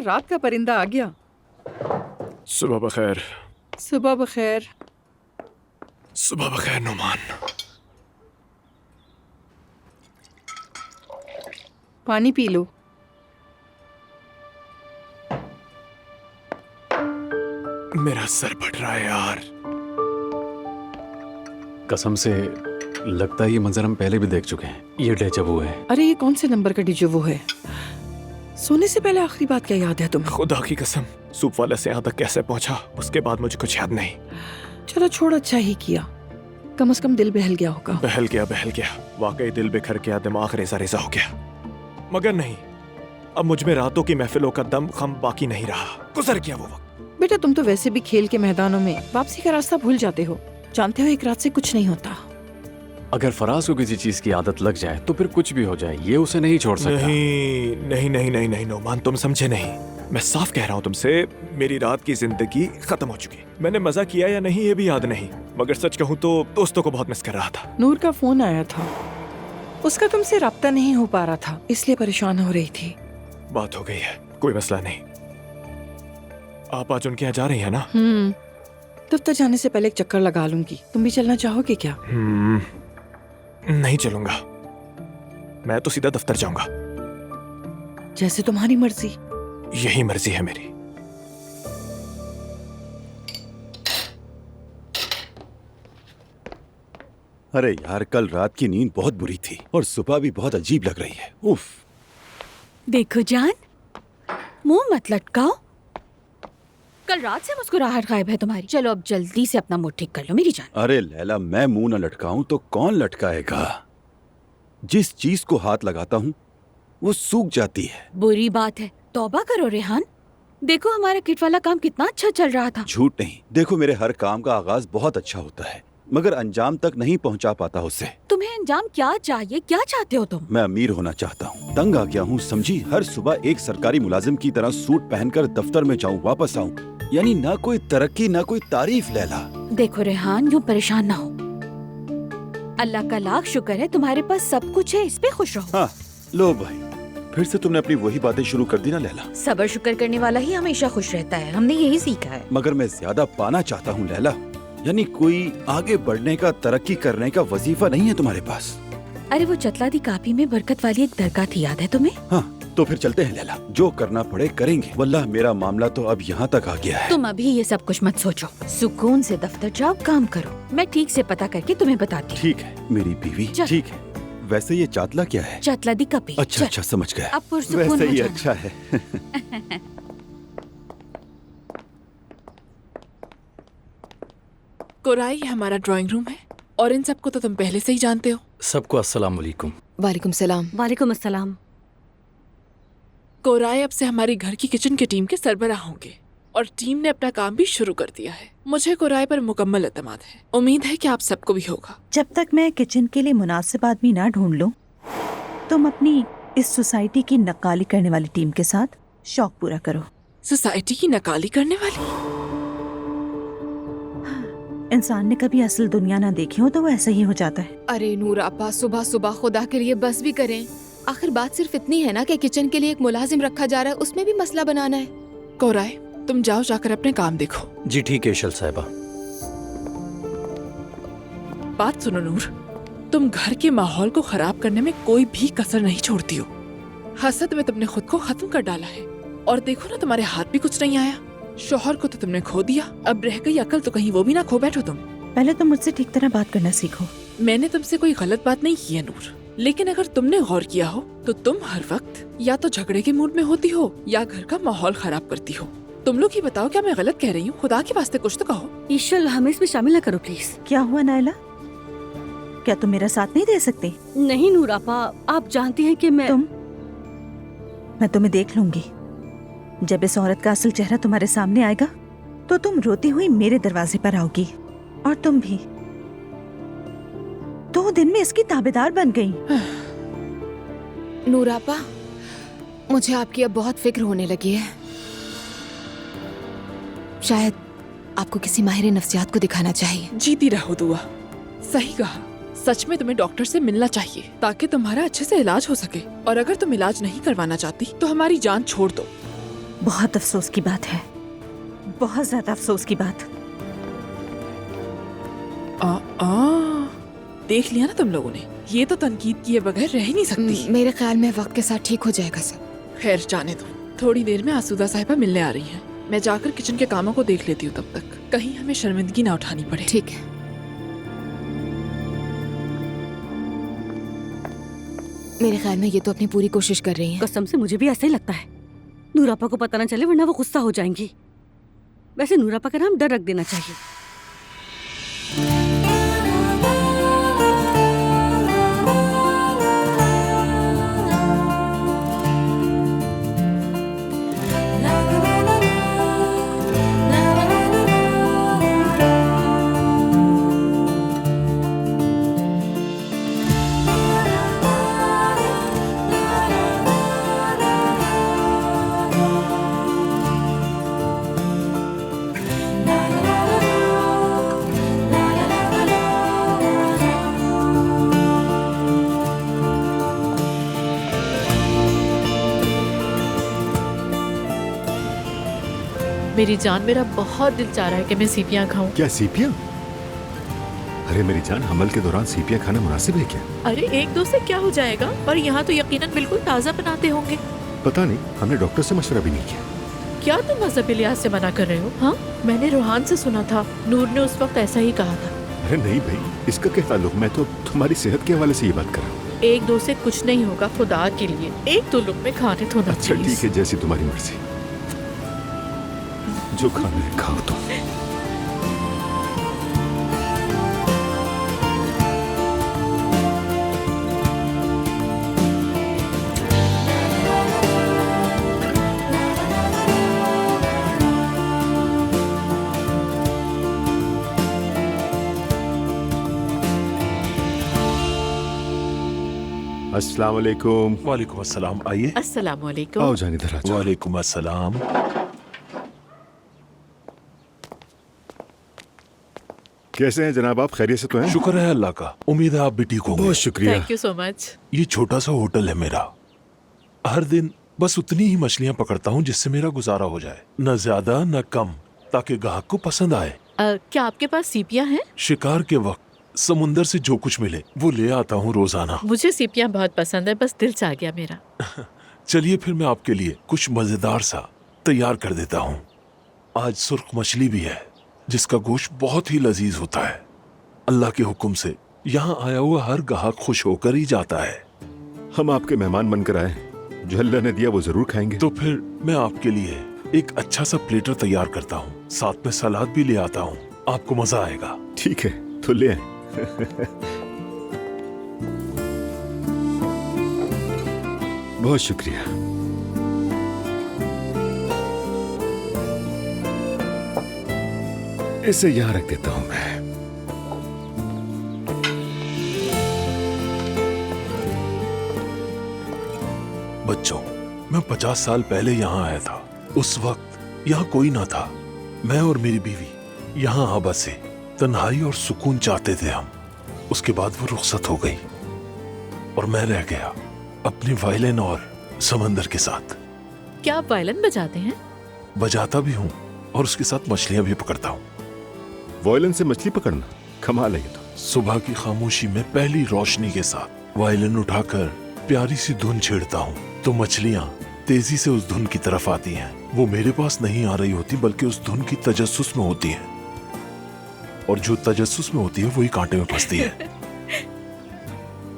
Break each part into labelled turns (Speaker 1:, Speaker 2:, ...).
Speaker 1: रात का परिंदा आ गया।
Speaker 2: सुबह बखैर।
Speaker 1: सुबह बखैर।
Speaker 2: सुबह बखैर नुमान।
Speaker 1: पानी पी लो।
Speaker 2: मेरा सर फट रहा है यार।
Speaker 3: कसम से लगता है ये मंजर हम पहले भी देख चुके हैं। ये डेजावू है।
Speaker 1: अरे ये कौन से नंबर का डेजावू है? सोने से पहले आखिरी बात क्या याद है तुम्हें?
Speaker 2: खुदा की कसम, सूप वाले से यहाँ तक कैसे पहुंचा उसके बाद मुझे कुछ याद नहीं।
Speaker 1: चलो छोड़, अच्छा ही किया। कम से कम दिल बहल गया होगा।
Speaker 2: बहल गया। वाकई दिल बिखर गया, दिमाग रेजा रेजा हो गया। मगर नहीं, अब मुझ में रातों की महफिलों का दम खम बाकी नहीं रहा। गुजर गया वो वक्त।
Speaker 1: बेटा तुम तो वैसे भी खेल के मैदानों में वापसी का रास्ता भूल जाते हो। जानते हो एक रात से कुछ नहीं होता।
Speaker 3: अगर फराज को किसी चीज की आदत लग जाए तो फिर कुछ भी हो जाए, ये उसे नहीं छोड़ सकता।
Speaker 2: नहीं नोमान, तुम समझे नहीं। मैं साफ कह रहा हूँ तुमसे, मेरी रात की जिंदगी खत्म हो चुकी। मैंने मजा किया या नहीं ये भी याद नहीं, मगर सच कहूँ तो दोस्तों को बहुत मिस कर रहा था।
Speaker 1: नूर का फोन आया था, उसका तुमसे राब्ता नहीं हो पा रहा था, इसलिए परेशान हो रही थी।
Speaker 2: बात हो गई है, कोई मसला नहीं। आप आज उनके यहाँ जा रही है ना?
Speaker 1: दफ्तर जाने से पहले एक चक्कर लगा लूंगी। तुम भी चलना चाहोगे क्या?
Speaker 2: नहीं चलूंगा, मैं तो सीधा दफ्तर जाऊंगा।
Speaker 1: जैसे तुम्हारी मर्जी।
Speaker 2: यही मर्जी है मेरी।
Speaker 4: अरे यार, कल रात की नींद बहुत बुरी थी और सुबह भी बहुत अजीब लग रही है। उफ।
Speaker 5: देखो जान, मुंह मत लटकाओ। कल रात से मुस्कुराहट गायब है तुम्हारी। चलो अब जल्दी से अपना मुंह ठीक कर लो मेरी जान।
Speaker 4: अरे लैला, मैं मुंह न लटकाऊं तो कौन लटकाएगा? जिस चीज को हाथ लगाता हूँ वो सूख जाती है।
Speaker 5: बुरी बात है, तौबा करो रेहान। देखो हमारा किट वाला काम कितना अच्छा चल रहा था।
Speaker 4: झूठ नहीं, देखो मेरे हर काम का आगाज बहुत अच्छा होता है, मगर अंजाम तक नहीं पहुंचा पाता उसे।
Speaker 5: तुम्हें अंजाम क्या चाहिए, क्या चाहते हो तुम?
Speaker 4: मैं अमीर होना चाहता हूँ। तंग आ गया हूँ, समझी। हर सुबह एक सरकारी मुलाजिम की तरह सूट पहनकर दफ्तर में जाऊँ, वापस आऊँ, यानी ना कोई तरक्की ना कोई तारीफ। लैला
Speaker 5: देखो रेहान, यूँ परेशान ना हो। अल्लाह का लाख शुक्र है तुम्हारे पास सब कुछ है, इस पे खुश रहो।
Speaker 4: हाँ लो भाई, फिर से तुमने अपनी वही बातें शुरू कर दी ना लैला।
Speaker 5: सब्र शुक्र करने वाला ही हमेशा खुश रहता है, हमने यही सीखा है।
Speaker 4: मगर मैं ज्यादा पाना चाहता हूँ लैला, यानी कोई आगे बढ़ने का, तरक्की करने का वजीफा नहीं है तुम्हारे पास?
Speaker 5: अरे वो चतला दी कापी में बरकत वाली एक दरगाह थी, याद है तुम्हें?
Speaker 4: हाँ तो फिर चलते हैं लैला, जो करना पड़े करेंगे। वल्लाह मेरा मामला तो अब यहाँ तक आ गया है।
Speaker 5: तुम अभी ये सब कुछ मत सोचो, सुकून से दफ्तर जाओ, काम करो। मैं ठीक से पता करके तुम्हें बताती हूँ।
Speaker 4: ठीक है मेरी बीवी, ठीक है। वैसे ये चातला क्या है?
Speaker 5: चतला दी कपी।
Speaker 4: अच्छा अच्छा, समझ गया।
Speaker 5: अब पुरसुकून
Speaker 4: वैसे
Speaker 5: हो
Speaker 4: ही
Speaker 5: जाना।
Speaker 4: अच्छा है।
Speaker 6: कोराई हमारा ड्राइंग रूम है और इन सबको तो तुम पहले से ही जानते हो।
Speaker 3: सबको अस्सलाम वालेकुम।
Speaker 7: वालेकुम सलाम।
Speaker 5: वालेकुम अस्सलाम।
Speaker 6: कोराई अब से हमारी घर की किचन की टीम के सरबराह होंगे और टीम ने अपना काम भी शुरू कर दिया है। मुझे कोराई पर मुकम्मल एतमाद है, उम्मीद है कि आप सबको भी होगा।
Speaker 8: जब तक मैं किचन के लिए मुनासिब आदमी ना ढूंढ लूं, तुम अपनी इस सोसाइटी की नक्काली करने वाली टीम के साथ शौक पूरा करो।
Speaker 6: सोसाइटी की नकाली करने वाली?
Speaker 8: इंसान ने कभी असल दुनिया ना देखी हो तो वो ऐसा ही हो जाता है।
Speaker 7: अरे नूर आपा, सुबह सुबह खुदा के लिए बस भी करें। आखिर बात सिर्फ इतनी है ना कि किचन के लिए एक मुलाजिम रखा जा रहा है, उसमें भी मसला बनाना है।
Speaker 6: कोराई तुम जाओ, जाकर अपने काम देखो।
Speaker 3: जी ठीक है इशल साहिबा।
Speaker 6: बात सुनो नूर, तुम घर के माहौल को खराब करने में कोई भी कसर नहीं छोड़ती हो। हसद में तुमने खुद को खत्म कर डाला है और देखो ना, तुम्हारे हाथ भी कुछ नहीं आया। शोहर को तो तुमने खो दिया, अब रह गई अकल तो कहीं वो भी ना खो बैठो तुम।
Speaker 8: पहले तुम मुझसे ठीक तरह बात करना सीखो।
Speaker 6: मैंने तुमसे कोई गलत बात नहीं की है नूर, लेकिन अगर तुमने गौर किया हो तो तुम हर वक्त या तो झगड़े के मूड में होती हो या घर का माहौल खराब करती हो। तुम लोग ही बताओ, क्या मैं गलत कह रही हूँ? खुदा के वास्ते कुछ तो कहो।
Speaker 5: ईशल, हमें इसमें शामिल न करो प्लीज।
Speaker 8: क्या हुआ नायला, क्या तुम मेरा साथ नहीं दे सकते?
Speaker 5: नहीं नूर आपा, आप जानती हैं कि मैं
Speaker 8: तुम्हें देख लूंगी। जब इस औरत का असल चेहरा तुम्हारे सामने आएगा तो तुम रोती हुई मेरे दरवाजे पर आओगी, और तुम भी 2 दिन में इसकी ताबेदार बन गई।
Speaker 7: नूर आपा, मुझे आपकी अब बहुत फिक्र होने लगी है। शायद आपको किसी माहिर नफ्सियात को दिखाना चाहिए।
Speaker 6: जीती रहो दुआ। सही कहा, सच में तुम्हें डॉक्टर से मिलना चाहिए ताकि तुम्हारा अच्छे से इलाज हो सके। और अगर तुम इलाज नहीं करवाना चाहती तो हमारी जान छोड़ दो।
Speaker 8: बहुत अफसोस की बात है, बहुत ज्यादा अफसोस की बात।
Speaker 6: देख लिया ना तुम लोगों ने, ये तो तनकीद किए बगैर रह ही नहीं सकती।
Speaker 7: मेरे ख्याल में वक्त के साथ ठीक हो जाएगा सब।
Speaker 6: खैर जाने दो, थोड़ी देर में आसूदा साहिबा मिलने आ रही हैं। मैं जाकर किचन के कामों को देख लेती हूँ तब तक, कहीं हमें शर्मिंदगी ना उठानी पड़े।
Speaker 7: ठीक है। मेरे ख्याल में ये तो अपनी पूरी कोशिश कर रही हैं।
Speaker 5: कसम से मुझे भी ऐसा ही लगता है। नूरापा को पता ना चले वरना वो गुस्सा हो जाएंगी। वैसे नूरापा का नाम डर रख देना चाहिए।
Speaker 9: मेरी जान, मेरा बहुत दिल चाह रहा है कि मैं सीपियाँ खाऊं।
Speaker 10: क्या सीपियाँ? अरे मेरी जान, हमल के दौरान सीपियाँ खाना मुनासिब है क्या?
Speaker 9: अरे एक दो से क्या हो जाएगा, और यहाँ तो यकीनन बिल्कुल ताज़ा बनाते होंगे।
Speaker 10: पता नहीं, हमने डॉक्टर से मशवरा भी नहीं किया।
Speaker 9: क्या तुम मजहबी लिहाज से मना कर रहे हो? हाँ, मैंने रूहान से सुना था, नूर ने उस वक्त ऐसा ही कहा था।
Speaker 10: अरे नहीं भाई, इसका क्या ताल्लुक? मैं तो तुम्हारी सेहत के हवाले से ये बात कर रहा हूँ।
Speaker 9: एक दो से कुछ नहीं होगा, खुदा के लिए एक दो लुक में खाने तो ना।
Speaker 10: अच्छा ठीक है, जैसी तुम्हारी मर्जी, जो खाना है खाओ तुम। अस्सलाम वालेकुम।
Speaker 11: वालेकुम अस्सलाम, आइए।
Speaker 9: अस्सलाम वालेकुम।
Speaker 10: आओ जान, इधर आ जाओ।
Speaker 11: वालेकुम अस्सलाम।
Speaker 10: कैसे हैं जनाब आप? खैरियत से तो हैं?
Speaker 11: शुक्र है अल्लाह का, उम्मीद है आप भी ठीक होंगे।
Speaker 10: बहुत शुक्रिया।
Speaker 9: Thank you so much.
Speaker 11: ये छोटा सा होटल है मेरा, हर दिन बस उतनी ही मछलियाँ पकड़ता हूँ जिससे मेरा गुजारा हो जाए, न ज्यादा न कम, ताकि ग्राहक को पसंद आए।
Speaker 9: क्या आपके पास सीपियाँ हैं?
Speaker 11: शिकार के वक्त समुंदर से जो कुछ मिले वो ले आता हूँ रोजाना।
Speaker 9: मुझे सीपियाँ बहुत पसंद है, बस दिल चाह गया मेरा।
Speaker 11: चलिए फिर मैं आपके लिए कुछ मजेदार सा तैयार कर देता हूँ। आज सुर्ख मछली भी है जिसका गोश्त बहुत ही लजीज होता है। अल्लाह के हुक्म से यहाँ आया हुआ हर ग्राहक खुश होकर ही जाता है।
Speaker 10: हम आपके मेहमान बनकर आए, जो अल्लाह ने दिया वो जरूर खाएंगे।
Speaker 11: तो फिर मैं आपके लिए एक अच्छा सा प्लेटर तैयार करता हूँ, साथ में सलाद भी ले आता हूँ, आपको मजा आएगा।
Speaker 10: ठीक है तो ले आए। बहुत शुक्रिया। इसे यहाँ रख देता हूँ मैं।
Speaker 11: बच्चों, मैं 50 साल पहले यहाँ आया था। उस वक्त यहाँ कोई ना था। मैं और मेरी बीवी यहाँ आ बसे। तन्हाई और सुकून चाहते थे हम। उसके बाद वो रुखसत हो गई और मैं रह गया अपनी वायलिन और समंदर के साथ।
Speaker 9: क्या आप वायलिन बजाते हैं?
Speaker 11: बजाता भी हूँ और उसके साथ मछलियाँ भी पकड़ता हूँ।
Speaker 10: वायलिन से मछली पकड़ना कमाल है ये तो।
Speaker 11: सुबह की खामोशी में पहली रोशनी के साथ वायलिन उठाकर प्यारी सी धुन छेड़ता हूँ तो मछलियाँ तेजी से उस धुन की तरफ आती हैं। वो मेरे पास नहीं आ रही होती बल्कि उस धुन की तजस्सुस में होती हैं, और जो तजस्सुस में होती है वही कांटे में फंसती है।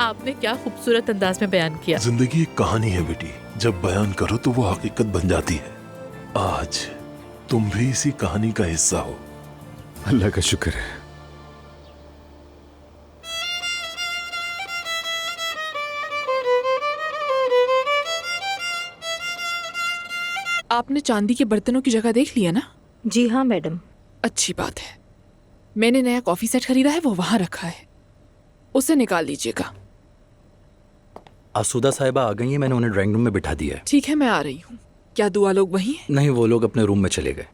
Speaker 9: आपने क्या खूबसूरत अंदाज में बयान किया।
Speaker 11: जिंदगी एक कहानी है बेटी, जब बयान करो तो वो हकीकत बन जाती है। आज तुम भी इसी कहानी का हिस्सा हो।
Speaker 10: अल्लाह का शुक्र है।
Speaker 6: आपने चांदी के बर्तनों की जगह देख लिया ना?
Speaker 12: जी हाँ मैडम।
Speaker 6: अच्छी बात है। मैंने नया कॉफी सेट खरीदा है, वो वहां रखा है, उसे निकाल लीजिएगा।
Speaker 13: आसूदा साहिबा आ गई हैं, मैंने उन्हें ड्राइंग रूम में बिठा दिया है।
Speaker 6: ठीक है, मैं आ रही हूँ। क्या दुआ लोग वहीं हैं?
Speaker 13: नहीं, वो लोग अपने रूम में चले गए।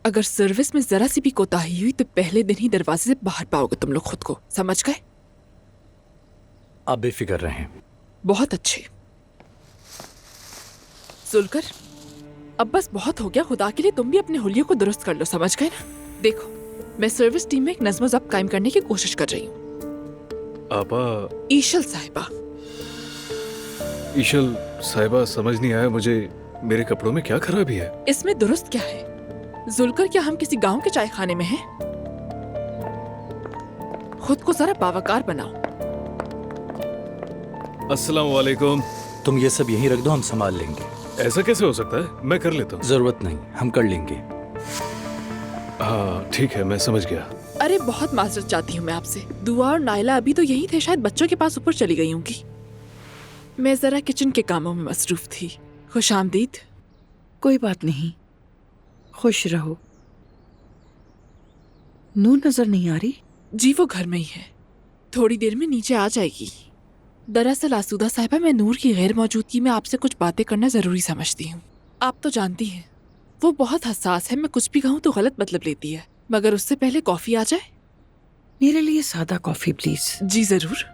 Speaker 6: अगर सर्विस में जरा सी भी कोताही हुई तो पहले दिन ही दरवाजे से बाहर पाओगे तुम लोग खुद को, समझ गए?
Speaker 13: आप बेफिक्र रहें।
Speaker 6: बहुत अच्छे। जुलकर, अब बस बहुत हो गया। खुदा के लिए तुम भी अपने हुलिये को दुरुस्त कर लो, समझ गए ना? देखो, मैं सर्विस टीम में एक नज़्म ज़ब्त कायम करने की कोशिश कर रही हूँ।
Speaker 3: आपा,
Speaker 6: ईशल साहिबा।
Speaker 3: ईशल साहिबा, समझ नहीं आया मुझे, मेरे कपड़ों में क्या खराबी है?
Speaker 6: इसमें दुरुस्त क्या है? जुलकर, क्या हम किसी गांव के चाय खाने में हैं? खुद को जरा बावकार बनाओ।
Speaker 3: अस्सलाम वालेकुम।
Speaker 13: तुम ये सब यहीं रख दो, हम संभाल लेंगे।
Speaker 3: ऐसा कैसे हो सकता है? मैं कर लेता हूँ।
Speaker 13: जरूरत नहीं, हम कर लेंगे।
Speaker 3: हाँ ठीक है, मैं समझ गया।
Speaker 6: अरे बहुत माजरत चाहती हूँ मैं आपसे। दुआ और नायला अभी तो यही थे, शायद बच्चों के पास ऊपर चली गई होंगी। मैं जरा किचन के कामों में मसरूफ थी। खुश आमदीद।
Speaker 1: कोई बात नहीं, खुश रहो। नूर नजर नहीं आ रही?
Speaker 6: जी वो घर में ही है, थोड़ी देर में नीचे आ जाएगी। दरअसल आसूदा साहिबा, मैं नूर की गैर मौजूदगी में आपसे कुछ बातें करना जरूरी समझती हूँ। आप तो जानती हैं वो बहुत हसास है, मैं कुछ भी कहूँ तो गलत मतलब लेती है। मगर उससे पहले कॉफी आ जाए।
Speaker 1: मेरे लिए सादा कॉफी प्लीज।
Speaker 6: जी जरूर।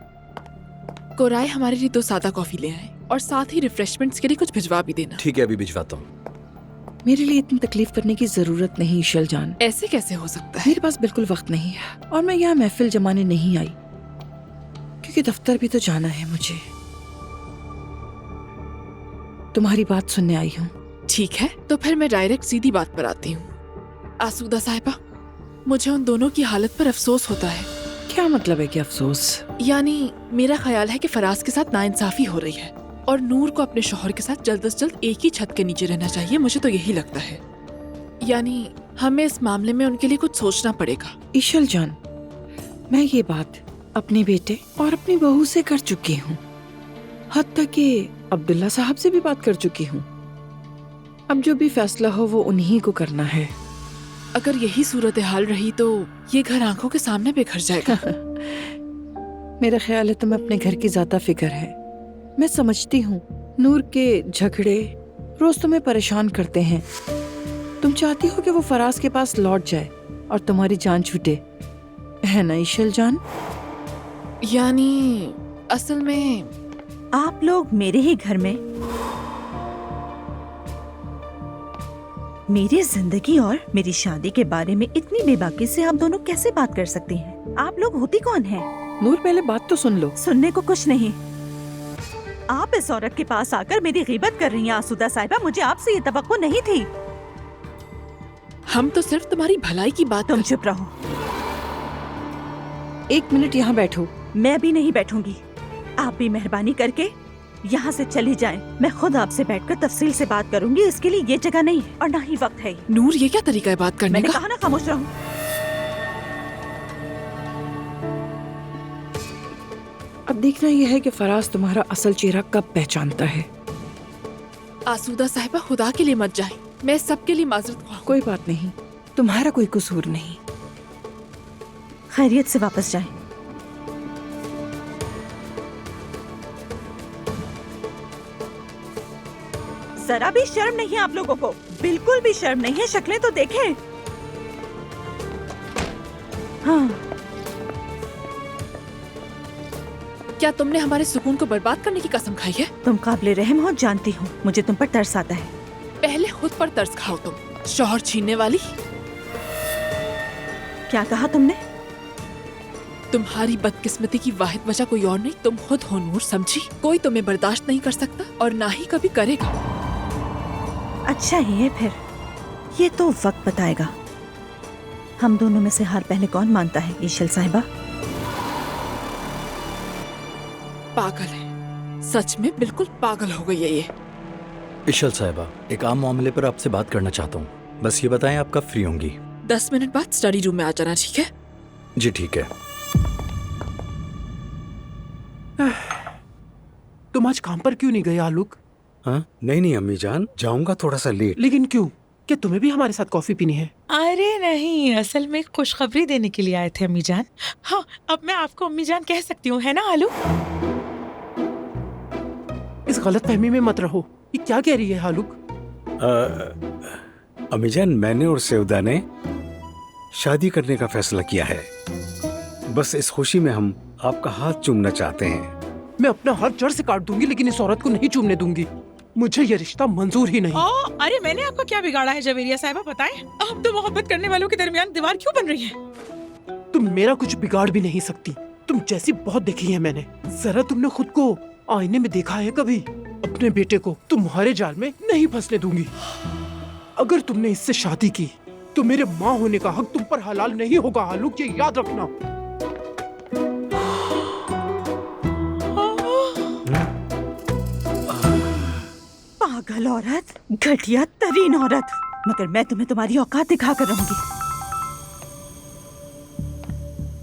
Speaker 6: कोराय हमारे लिए 2 सादा कॉफी ले आए और साथ ही रिफ्रेशमेंट्स के लिए कुछ भिजवा भी देना।
Speaker 13: ठीक है, अभी भिजवाता हूँ।
Speaker 1: मेरे लिए इतनी तकलीफ करने की जरूरत नहीं ईशल जान।
Speaker 6: ऐसे कैसे हो सकता है?
Speaker 1: मेरे पास बिल्कुल वक्त नहीं है और मैं यहाँ महफिल जमाने नहीं आई, क्योंकि दफ्तर भी तो जाना है मुझे। तुम्हारी बात सुनने आई हूँ।
Speaker 6: ठीक है, तो फिर मैं डायरेक्ट सीधी बात पर आती हूँ। आसूदा साहिबा, मुझे उन दोनों की हालत पर अफसोस होता है।
Speaker 1: क्या मतलब है कि अफसोस?
Speaker 6: यानी मेरा ख्याल है कि फराज के साथ नाइंसाफी हो रही है और नूर को अपने शौहर के साथ जल्द से जल्द एक ही छत के नीचे रहना चाहिए। मुझे तो यही लगता है। यानी हमें इस मामले में उनके लिए कुछ सोचना पड़ेगा।
Speaker 1: ईशल जान, मैं ये बात अपने बेटे और अपनी बहू से कर चुकी हूँ, हद तक कि अब्दुल्ला साहब से भी बात कर चुकी हूँ। अब जो भी फैसला हो वो उन्हीं को करना है।
Speaker 6: अगर यही सूरत हाल रही तो ये घर आंखों के सामने बिखर जाएगा।
Speaker 1: मेरा ख्याल है तुम्हें अपने घर की ज्यादा फिक्र है। मैं समझती हूँ नूर के झगड़े रोज तुम्हें परेशान करते हैं। तुम चाहती हो कि वो फराज के पास लौट जाए और तुम्हारी जान छूटे, है ना ईशल जान?
Speaker 6: यानी असल में
Speaker 8: आप लोग मेरे ही घर में मेरी जिंदगी और मेरी शादी के बारे में इतनी बेबाकी से आप दोनों कैसे बात कर सकती हैं? आप लोग होती कौन हैं?
Speaker 1: नूर, पहले बात तो सुन लो।
Speaker 8: सुनने को कुछ नहीं। आप इस औरत के पास आकर मेरी गीबत कर रही हैं आसूदा साहिबा। मुझे आपसे ये तवक्को नहीं थी।
Speaker 6: हम तो सिर्फ तुम्हारी भलाई की बात।
Speaker 8: तुम चुप रहो।
Speaker 1: 1 मिनट यहाँ बैठो।
Speaker 8: मैं भी नहीं बैठूंगी। आप भी मेहरबानी करके यहाँ से चली जाएं। मैं खुद आपसे बैठकर तफसील से बात करूंगी। इसके लिए ये जगह नहीं है और ना ही वक्त है।
Speaker 6: नूर, ये क्या तरीका है बात करने
Speaker 8: मैंने
Speaker 6: का?
Speaker 8: कहा ना खामोश रहूं।
Speaker 1: अब देखना यह है कि फराज तुम्हारा असल चेहरा कब पहचानता है।
Speaker 6: आसूदा साहिबा, खुदा के लिए मत जाए। मैं सबके लिए माजरत ख्वाह।
Speaker 1: कोई बात नहीं, तुम्हारा कोई कसूर नहीं।
Speaker 8: खैरियत से वापस जाएं। जरा भी शर्म नहीं है आप लोगों को, बिल्कुल भी शर्म नहीं है। शक्लें तो देखें। हाँ।
Speaker 6: क्या तुमने हमारे सुकून को बर्बाद करने की कसम खाई है?
Speaker 8: तुम काबिले रहम हो, जानती हूँ। मुझे तुम पर तरस आता है।
Speaker 6: पहले खुद पर तरस खाओ तुम, शौहर छीनने वाली।
Speaker 8: क्या कहा तुमने?
Speaker 6: तुम्हारी बदकिस्मती की वाहिद वजह कोई और नहीं, तुम खुद हो नूर, समझी? कोई तुम्हें बर्दाश्त नहीं कर सकता और ना ही कभी करेगा।
Speaker 8: अच्छा ही है फिर, ये तो वक्त बताएगा। हम दोनों में से हार पहले कौन मानता है? ईशल साहिबा
Speaker 6: पागल है, सच में बिल्कुल पागल हो गई है ये।
Speaker 13: इशल साहिबा, एक आम मामले पर आपसे बात करना चाहता हूँ। बस ये बताएं आप कब फ्री होंगी?
Speaker 6: 10 मिनट बाद स्टडी रूम में आ जाना, ठीक है?
Speaker 13: जी ठीक है।
Speaker 12: तुम आज काम पर क्यों नहीं गए आलूक?
Speaker 10: हाँ नहीं अम्मी जान, जाऊंगा थोड़ा सा लेट।
Speaker 12: लेकिन क्यों? क्या तुम्हें भी हमारे साथ कॉफी पीनी है?
Speaker 14: अरे नहीं, असल में खुशखबरी देने के लिए आए थे अम्मी जान। हाँ, अब मैं आपको अम्मी जान कह सकती हूँ, है ना आलू?
Speaker 12: इस गलत फहमी में मत रहो। ये क्या कह रही है आलूक?
Speaker 10: अम्मी जान, मैंने और सेवदा ने शादी करने का फैसला किया है। बस इस खुशी में हम आपका हाथ चूमना चाहते हैं।
Speaker 12: मैं अपना हाथ जड़ से काट दूंगी, लेकिन इस औरत को नहीं चूमने दूंगी। मुझे ये रिश्ता मंजूर ही नहीं।
Speaker 14: अरे मैंने आपका क्या बिगाड़ा है जवेरिया साहिबा, बताएं। आप तो मोहब्बत करने वालों के दरमियान दीवार क्यों बन रही है?
Speaker 12: तुम मेरा कुछ बिगाड़ भी नहीं सकती। तुम जैसी बहुत देखी है मैंने। जरा तुमने खुद को आईने में देखा है कभी? अपने बेटे को तुम्हारे जाल में नहीं फंसने दूंगी। अगर तुमने इससे शादी की तो मेरे माँ होने का हक तुम पर हलाल नहीं होगा आलूक, ये याद रखना।
Speaker 8: पागल औरत, घटिया तरीन औरत, मगर मैं तुम्हें तुम्हारी औकात दिखा कर रहूंगी।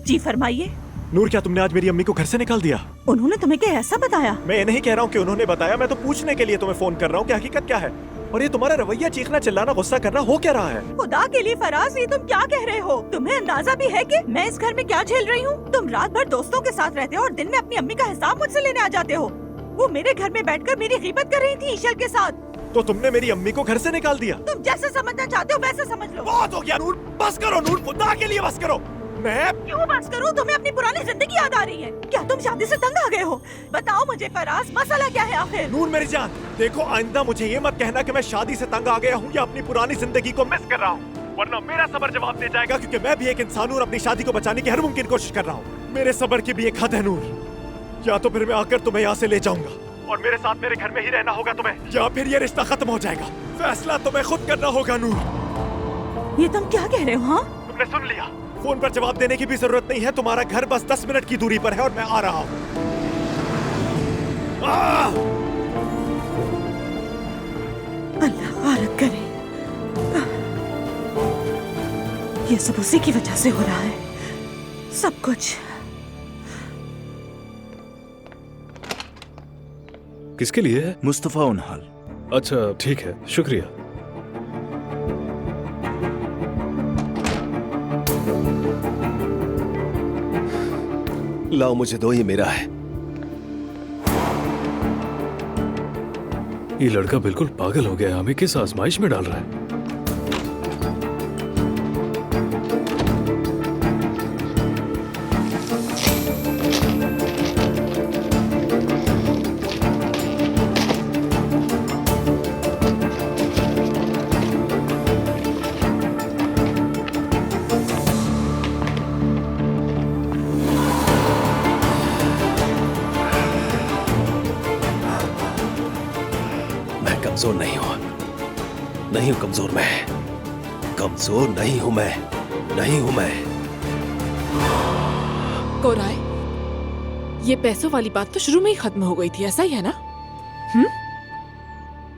Speaker 8: जी फरमाइए।
Speaker 2: नूर, क्या तुमने आज मेरी अम्मी को घर से निकाल दिया?
Speaker 8: उन्होंने तुम्हें क्या ऐसा बताया?
Speaker 2: मैं ये नहीं कह रहा हूँ कि उन्होंने बताया, मैं तो पूछने के लिए तुम्हें फोन कर रहा हूँ कि हकीकत क्या है। और ये तुम्हारा रवैया, चीखना चिल्लाना गुस्सा करना हो क्या रहा है?
Speaker 8: खुदा के लिए फराज, ये तुम क्या कह रहे हो? तुम्हें अंदाजा भी है कि मैं इस घर में क्या झेल रही हूँ? तुम रात भर दोस्तों के साथ रहते हो और दिन में अपनी अम्मी का हिसाब मुझसे लेने आ जाते हो। वो मेरे घर में बैठकर मेरी गिबत कर रही थी ईशल के साथ।
Speaker 2: तो तुमने मेरी अम्मी को घर से निकाल दिया?
Speaker 8: तुम जैसे समझना चाहते हो वैसे समझ लो।
Speaker 2: बहुत हो गया नूर, बस करो नूर, खुदा के लिए बस करो। मैं
Speaker 8: क्यों बस करूं? तुम्हें अपनी पुरानी जिंदगी याद आ रही है क्या? तुम शादी से तंग आ गए हो? बताओ मुझे फराज, मसला क्या है आखिर?
Speaker 2: नूर मेरी जान, देखो आइंदा मुझे ये मत कहना कि मैं शादी से तंग आ गया हूँ या अपनी पुरानी जिंदगी को मिस कर रहा हूँ, वरना मेरा सब्र जवाब दे जाएगा, क्योंकि मैं भी एक इंसान हूँ और अपनी शादी को बचाने की हर मुमकिन कोशिश कर रहा हूँ। मेरे सब्र की भी एक हद है नूर। या तो फिर मैं आकर तुम्हें यहाँ से ले जाऊंगा और मेरे साथ मेरे घर में ही रहना होगा तुम्हें, या फिर ये रिश्ता खत्म हो जाएगा। फैसला तुम्हें खुद करना होगा नूर।
Speaker 8: ये तुम क्या कह रहे हो? हाँ,
Speaker 2: तुमने सुन लिया। फोन पर जवाब देने की भी जरूरत नहीं है, तुम्हारा घर बस 10 मिनट की दूरी पर है और मैं आ रहा हूँ।
Speaker 8: अल्लाह गारत करे, ये सब उसी की वजह से हो रहा है, सब कुछ।
Speaker 11: किसके लिए है?
Speaker 4: मुस्तफा उनहाल।
Speaker 11: अच्छा ठीक है, शुक्रिया।
Speaker 15: लाओ मुझे दो, ये मेरा है।
Speaker 11: ये लड़का बिल्कुल पागल हो गया, हमें किस आजमाइश में डाल रहा है?
Speaker 15: कमजोर नहीं हूं, नहीं हूं कमजोर मैं, कमजोर नहीं हूं मैं, नहीं हूं मैं।
Speaker 6: कोराय, ये पैसों वाली बात तो शुरू में ही खत्म हो गई थी, ऐसा ही है ना?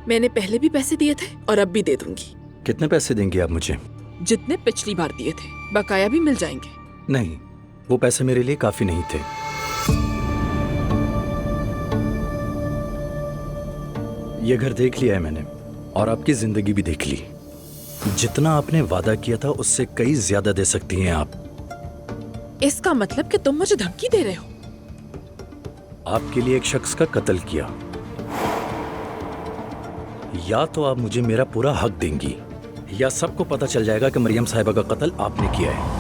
Speaker 6: मैंने पहले भी पैसे दिए थे और अब भी दे दूंगी।
Speaker 13: कितने पैसे देंगी आप मुझे?
Speaker 6: जितने पिछली बार दिए थे, बकाया भी मिल जाएंगे।
Speaker 13: नहीं, वो पैसे मेरे लिए काफी नहीं थे। ये घर देख लिया है मैंने और आपकी जिंदगी भी देख ली। जितना आपने वादा किया था उससे कई ज्यादा दे सकती हैं आप।
Speaker 6: इसका मतलब कि तुम मुझे धमकी दे रहे हो?
Speaker 13: आपके लिए एक शख्स का कत्ल किया, या तो आप मुझे मेरा पूरा हक देंगी या सबको पता चल जाएगा कि मरियम साहिबा का कत्ल आपने किया है।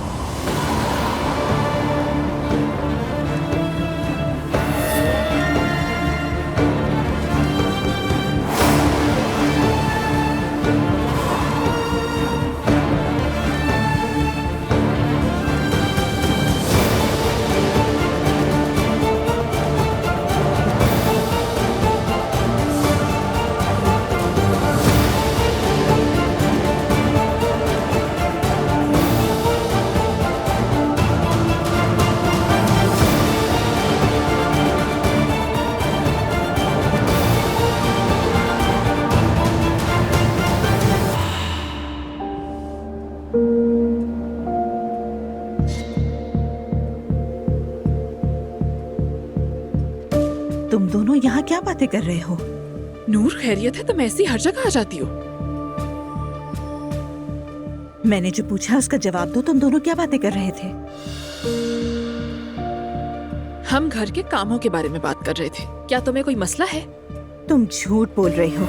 Speaker 8: तुम दोनों यहाँ क्या बातें कर रहे हो?
Speaker 6: नूर, खैरियत है? तुम ऐसी हर जगह आ जाती हो।
Speaker 8: मैंने जो पूछा उसका जवाब दो। तुम दोनों क्या बातें कर रहे थे?
Speaker 6: हम घर के कामों के बारे में बात कर रहे थे। क्या तुम्हें कोई मसला है?
Speaker 8: तुम झूठ बोल रही हो।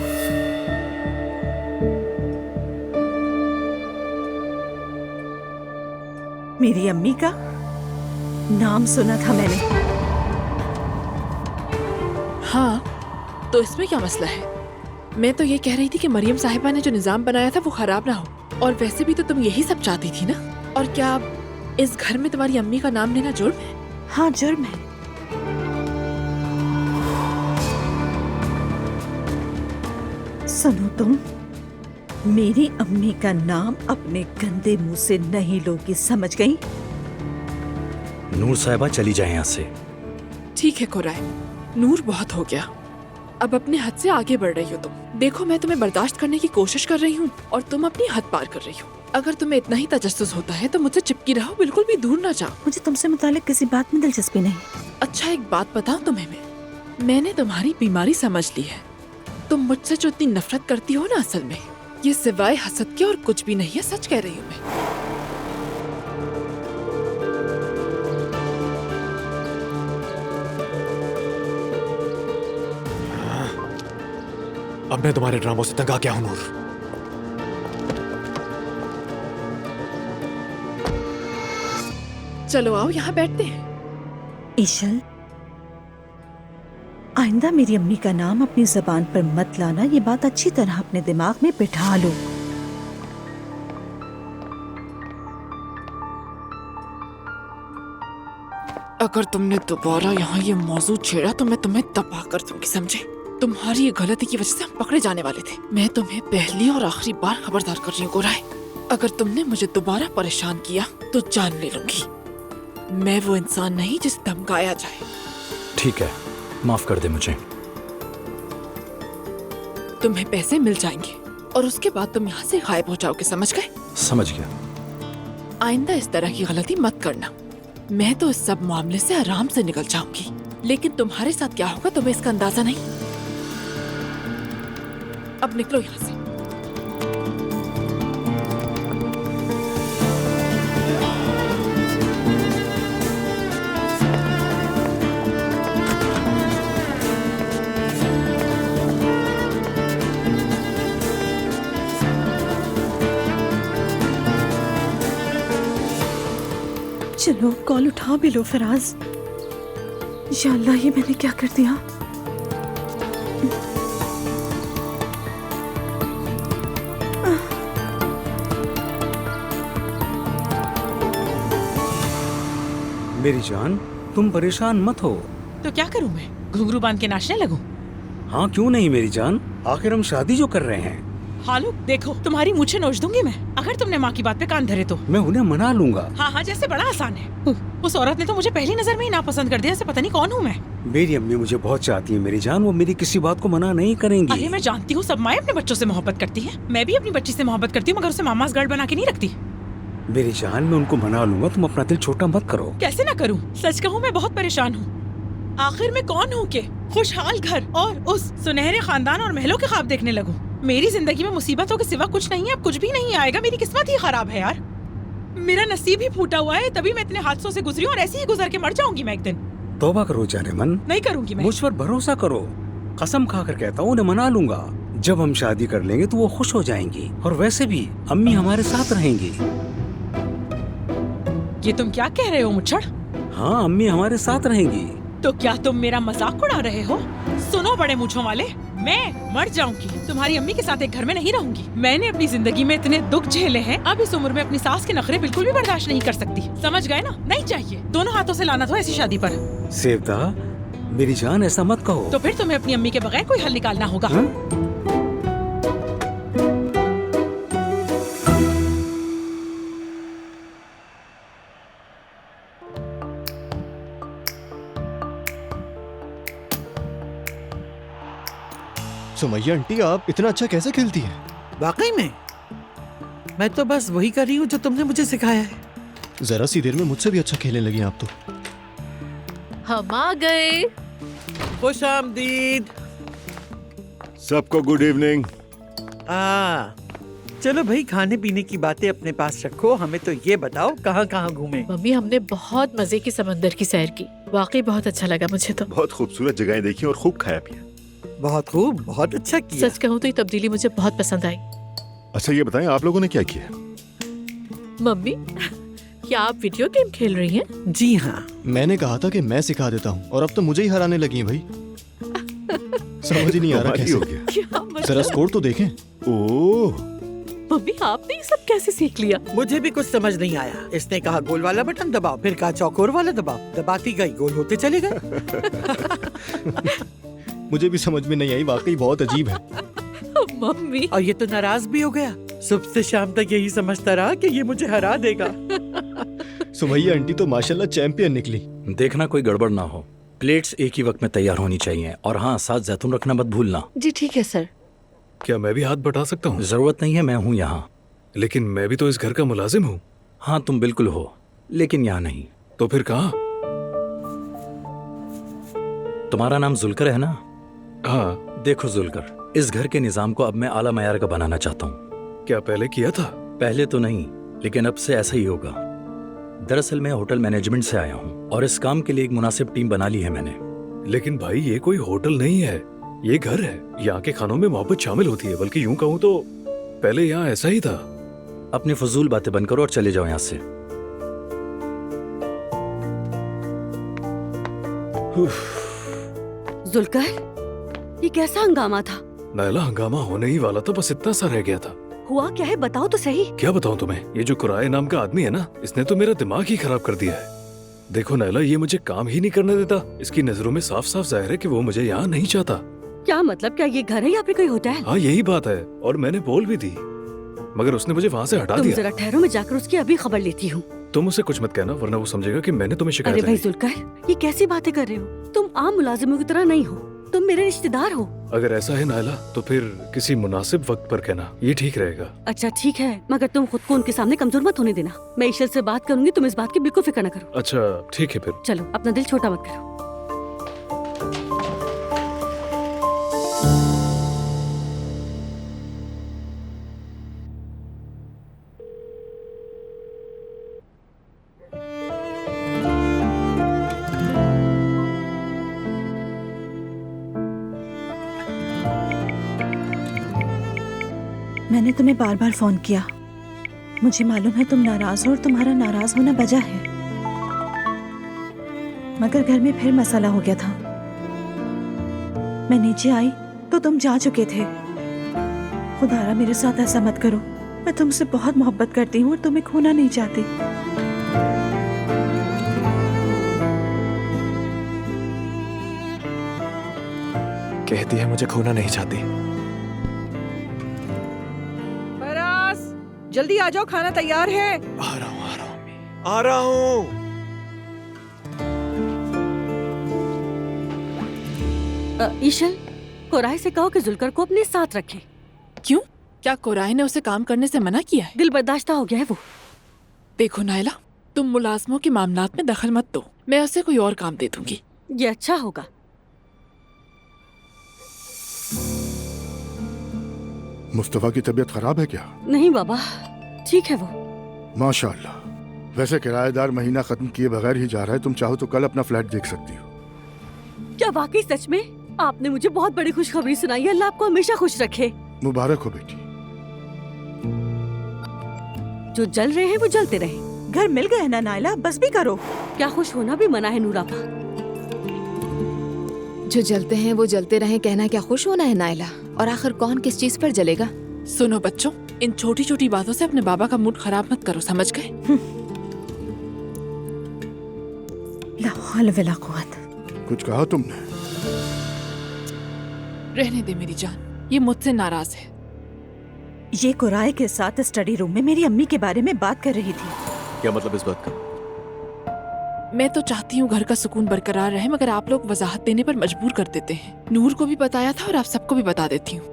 Speaker 8: मेरी अम्मी का नाम सुना था मैंने।
Speaker 6: हाँ, तो इसमें क्या मसला है? मैं तो ये कह रही थी कि मरियम साहिबा ने जो निजाम बनाया था वो खराब ना हो, और वैसे भी तो तुम यही सब चाहती थी ना। और क्या इस घर में तुम्हारी अम्मी का नाम लेना जुर्म है?
Speaker 8: हाँ जुर्म है। सुनो तुम, मेरी अम्मी का नाम अपने गंदे मुंह से नहीं लोगी, समझ गई?
Speaker 13: नूर साहिबा चली जाए यहाँ से।
Speaker 6: ठीक है कुरैश, नूर बहुत हो गया। अब अपने हद से आगे बढ़ रही हो तुम। देखो मैं तुम्हें बर्दाश्त करने की कोशिश कर रही हूँ और तुम अपनी हद पार कर रही हो। अगर तुम्हें इतना ही तजस्सुस होता है तो मुझसे चिपकी रहो, बिल्कुल भी दूर ना जाओ।
Speaker 8: मुझे तुमसे मुतालिक किसी बात में दिलचस्पी नहीं।
Speaker 6: अच्छा एक बात बताऊं तुम्हें, मैंने तुम्हारी बीमारी समझ ली है। तुम मुझसे जो इतनी नफरत करती हो ना, असल में ये सिवाय हसद के और कुछ भी नहीं है। सच कह रही हूँ मैं।
Speaker 2: अब मैं तुम्हारे ड्रामों से तंग आ गया हूं नूर।
Speaker 6: चलो आओ यहाँ बैठते हैं।
Speaker 8: ईशल, आइंदा मेरी अम्मी का नाम अपनी जबान पर मत लाना, ये बात अच्छी तरह अपने दिमाग में बिठा लो।
Speaker 6: अगर तुमने दोबारा यहाँ ये मौजू छेड़ा तो मैं तुम्हें तबाह कर दूंगी, समझे? तुम्हारी ये गलती की वजह से हम पकड़े जाने वाले थे। मैं तुम्हें पहली और आखिरी बार खबरदार कर रही हूँ कुरैश, अगर तुमने मुझे दोबारा परेशान किया तो जान ले लूंगी। मैं वो इंसान नहीं जिसे धमकाया जाए।
Speaker 13: ठीक है, माफ कर दे मुझे।
Speaker 6: तुम्हें पैसे मिल जाएंगे और उसके बाद तुम यहाँ से गायब हो जाओगे, समझ गए?
Speaker 13: समझ गया।
Speaker 6: आइंदा इस तरह की गलती मत करना। मैं तो इस सब मामले से आराम से निकल जाऊंगी, लेकिन तुम्हारे साथ क्या होगा तुम्हें इसका अंदाजा नहीं। अब निकलो यहाँ से।
Speaker 8: चलो कॉल उठा भी लो फराज। या अल्लाह, ये मैंने क्या कर दिया?
Speaker 10: मेरी जान, तुम परेशान मत हो।
Speaker 14: तो क्या करूं मैं, घुंघरू बांध के नाचने लगूं?
Speaker 10: हाँ क्यों नहीं मेरी जान, आखिर हम शादी जो कर रहे हैं।
Speaker 14: हालू देखो, तुम्हारी मूछें नोच दूंगी मैं अगर तुमने माँ की बात पे कान धरे तो।
Speaker 10: मैं उन्हें मना लूंगा।
Speaker 14: हाँ हाँ, जैसे बड़ा आसान है। उस औरत ने तो मुझे पहली नजर में ही नापसंद कर दिया, ऐसे पता नहीं कौन हूँ मैं।
Speaker 10: मेरी अम्मी मुझे बहुत चाहती है मेरी जान, वो मेरी किसी बात को मना नहीं करेंगी।
Speaker 14: अरे मैं जानती हूँ, सब माएं अपने बच्चों से मोहब्बत करती हैं। मैं भी अपनी बच्ची से मोहब्बत करती हूँ, मगर उसे मामास गर्ल बना के नहीं रखती।
Speaker 10: मेरी जान, मैं उनको मना लूंगा, तुम अपना दिल छोटा मत करो।
Speaker 14: कैसे ना करूँ, सच कहूँ मैं बहुत परेशान हूँ। आखिर मैं कौन हूँ के खुशहाल घर और उस सुनहरे खानदान और महलों के ख्वाब देखने लगूं। मेरी जिंदगी में मुसीबतों के सिवा कुछ नहीं है, अब कुछ भी नहीं आएगा। मेरी किस्मत ही खराब है यार, मेरा नसीब ही फूटा हुआ है, तभी मैं इतने हादसों से गुजरी हूँ और ऐसे ही गुजर के मर जाऊंगी मैं एक दिन।
Speaker 10: तौबा करो जाने मन।
Speaker 14: नहीं करूंगी मैं।
Speaker 10: मुझ पर भरोसा करो, कसम खाकर कहता हूँ उन्हें मना लूंगा। जब हम शादी कर लेंगे तो वो खुश हो जाएंगी, और वैसे भी अम्मी हमारे साथ रहेंगी।
Speaker 14: ये तुम क्या कह रहे हो मुच्छड़?
Speaker 10: हाँ, अम्मी हमारे साथ रहेंगी।
Speaker 14: तो क्या तुम मेरा मजाक उड़ा रहे हो? सुनो बड़े मूंछों वाले, मैं मर जाऊंगी, तुम्हारी अम्मी के साथ एक घर में नहीं रहूंगी। मैंने अपनी जिंदगी में इतने दुख झेले हैं, अब इस उम्र में अपनी सास के नखरे बिल्कुल भी बर्दाश्त नहीं कर सकती, समझ गए ना? नहीं चाहिए, दोनों हाथों से लाना था ऐसी शादी पर।
Speaker 10: सेवता मेरी जान, ऐसा मत कहो।
Speaker 14: तो फिर तुम्हें अपनी अम्मी के बगैर कोई हल निकालना होगा।
Speaker 16: सुमैया आंटी, आप इतना अच्छा कैसे खेलती हैं?
Speaker 12: वाकई में मैं तो बस वही कर रही हूँ जो तुमने मुझे सिखाया है।
Speaker 16: जरा सी देर में मुझसे भी अच्छा खेलने लगी आप तो।
Speaker 9: हम आ गए।
Speaker 12: खुश आमदीद।
Speaker 4: सबको गुड इवनिंग।
Speaker 12: चलो भाई, खाने पीने की बातें अपने पास रखो, हमें तो ये बताओ कहाँ कहाँ घूमे?
Speaker 9: मम्मी, हमने बहुत मजे की समंदर की सैर की, वाकई बहुत अच्छा लगा मुझे तो।
Speaker 4: बहुत खूबसूरत जगहें देखी और खूब खाया पिया।
Speaker 12: बहुत खूब, बहुत अच्छा किया।
Speaker 9: सच कहूँ तो ये तब्दीली मुझे बहुत पसंद आई।
Speaker 11: अच्छा ये बताएं, आप लोगों ने क्या किया?
Speaker 9: मम्मी, क्या आप वीडियो गेम खेल रही हैं?
Speaker 12: जी हाँ।
Speaker 16: मैंने कहा था कि मैं सिखा देता हूँ और अब तो मुझे ही हराने लगी हैं भाई। समझ ही नहीं आ रहा
Speaker 4: कमाल ही
Speaker 16: कैसे
Speaker 4: हो गया।
Speaker 9: क्या मतलब?
Speaker 16: जरा स्कोर तो देखें।
Speaker 4: ओह,
Speaker 9: मम्मी आपने ये सब कैसे सीख लिया?
Speaker 17: मुझे भी कुछ समझ नहीं आया। इसने कहा गोल वाला बटन दबाओ, फिर कहा चौकोर वाला दबाओ, दबाती गई गोल होते चले गए।
Speaker 16: मुझे भी समझ में नहीं आई, वाकई बहुत अजीब है।
Speaker 9: मम्मी
Speaker 17: और ये तो नाराज भी हो गया। सुबह से शाम तक यही समझता रहा कि ये मुझे हरा देगा।
Speaker 16: सुमैया आंटी तो माशाल्लाह चैंपियन निकली।
Speaker 13: देखना कोई गड़बड़ ना हो। प्लेट्स एक ही वक्त में तैयार होनी चाहिए, और हाँ, साथ जैतून रखना मत भूलना।
Speaker 9: जी ठीक है सर।
Speaker 18: क्या मैं भी हाथ बटा सकता हूँ?
Speaker 13: जरूरत नहीं है, मैं हूँ यहाँ।
Speaker 18: लेकिन मैं भी तो इस घर का मुलाजिम हूँ।
Speaker 13: हाँ तुम बिल्कुल हो, लेकिन यहाँ नहीं।
Speaker 18: तो फिर कहाँ?
Speaker 13: तुम्हारा नाम जुलकर है ना?
Speaker 18: हाँ।
Speaker 13: देखो जुलकर, इस घर के निजाम को अब मैं आला मयार का बनाना चाहता हूँ।
Speaker 18: क्या पहले किया था?
Speaker 13: पहले तो नहीं, लेकिन अब से ऐसा ही होगा। दरअसल मैं होटल मैनेजमेंट से आया हूँ और इस काम के लिए एक मुनासिब टीम बना ली है मैंने।
Speaker 18: लेकिन भाई ये कोई होटल नहीं है, ये घर है। यहाँ के खानों में मोहब्बत शामिल होती है, बल्कि यूं कहूँ तो पहले यहाँ ऐसा ही था।
Speaker 13: अपनी फजूल बातें बंद करो और चले जाओ यहाँ से।
Speaker 19: जुल्कर, ये कैसा हंगामा था?
Speaker 18: नायला, हंगामा होने ही वाला था, बस इतना सा रह गया था।
Speaker 19: हुआ क्या है, बताओ तो सही।
Speaker 18: क्या बताऊं तुम्हें, ये जो कुराए नाम का आदमी है ना, इसने तो मेरा दिमाग ही खराब कर दिया है। देखो नायला, ये मुझे काम ही नहीं करने देता। इसकी नजरों में साफ साफ जाहिर है कि वो मुझे यहाँ नहीं चाहता।
Speaker 19: क्या मतलब, क्या ये घर है या फिर कोई होटल?
Speaker 18: हाँ यही बात है, और मैंने बोल भी दी, मगर उसने मुझे वहाँ से हटा
Speaker 19: तुम
Speaker 18: दिया।
Speaker 19: जरा ठहरो, मैं जाकर उसकी अभी खबर लेती हूँ।
Speaker 18: तुम उसे कुछ मत कहना, वरना वो समझेगा कि मैंने तुम्हें शिकायत
Speaker 19: अरे भाई
Speaker 18: लगाई।
Speaker 19: जुल्कर, ये कैसी बातें कर रहे हो? तुम आम मुलाजिमों की तरह नहीं हो, तुम मेरे रिश्तेदार हो।
Speaker 18: अगर ऐसा है नायला, तो फिर किसी मुनासिब वक्त पर कहना, ये ठीक रहेगा।
Speaker 19: अच्छा ठीक है, मगर तुम खुद को उनके सामने कमजोर मत होने देना। मैं ईशल से बात करूंगी, तुम इस बात की बिल्कुल फिक्र न करो।
Speaker 18: अच्छा ठीक है फिर।
Speaker 19: चलो, अपना दिल छोटा मत करो।
Speaker 8: मैंने तुम्हें बार बार फोन किया। मुझे मालूम है तुम नाराज हो और तुम्हारा नाराज होना वजह है, मगर घर में फिर मसाला हो गया था। मैं नीचे आई तो तुम जा चुके थे। खुदारा मेरे साथ ऐसा मत करो, मैं तुमसे बहुत मोहब्बत करती हूँ और तुम्हें खोना नहीं चाहती।
Speaker 2: कहती है मुझे खोना नहीं चाहती।
Speaker 1: जल्दी आ जाओ, खाना तैयार है।
Speaker 2: आ रहा हूँ।
Speaker 19: ईशल, कोराई से कहो कि जुल्कर को अपने साथ रखे।
Speaker 6: क्यों? क्या कोराई ने उसे काम करने से मना किया है?
Speaker 19: दिल बर्दाश्ता हो गया है वो।
Speaker 6: देखो नायला, तुम मुलाजमों के मामलात में दखल मत दो, मैं उसे कोई और काम दे दूंगी।
Speaker 19: ये अच्छा होगा।
Speaker 20: मुस्तफा की तबीयत खराब है क्या?
Speaker 19: नहीं बाबा, ठीक है वो।
Speaker 20: माशाअल्लाह। वैसे किराएदार महीना खत्म किए बगैर ही जा रहा है। तुम चाहो तो कल अपना फ्लैट देख सकती हो।
Speaker 19: क्या वाकई सच में? आपने मुझे बहुत बड़ी खुशखबरी सुनाई है। अल्लाह आपको हमेशा खुश रखे।
Speaker 20: मुबारक हो बेटी।
Speaker 19: जो जल रहे हैं वो जलते रहे।
Speaker 8: घर मिल गए ना नायला, बस भी करो।
Speaker 19: क्या खुश होना भी मना है नूरापा?
Speaker 7: जो जलते हैं वो जलते रहें, कहना क्या खुश होना है नायला? और आखिर कौन किस चीज पर जलेगा?
Speaker 6: सुनो बच्चों, इन छोटी छोटी बातों से अपने बाबा का मूड खराब मत करो, समझ गए?
Speaker 8: ला हौल वला कुव्वत।
Speaker 20: कुछ कहा तुमने?
Speaker 6: रहने दे मेरी जान, ये मुझसे नाराज है।
Speaker 8: ये कुराए के साथ स्टडी रूम में मेरी अम्मी के बारे में बात कर रही थी।
Speaker 3: क्या मतलब इस बात का?
Speaker 6: मैं तो चाहती हूँ घर का सुकून बरकरार रहे, मगर आप लोग वजाहत देने पर मजबूर कर देते हैं। नूर को भी बताया था और आप सबको भी बता देती हूँ।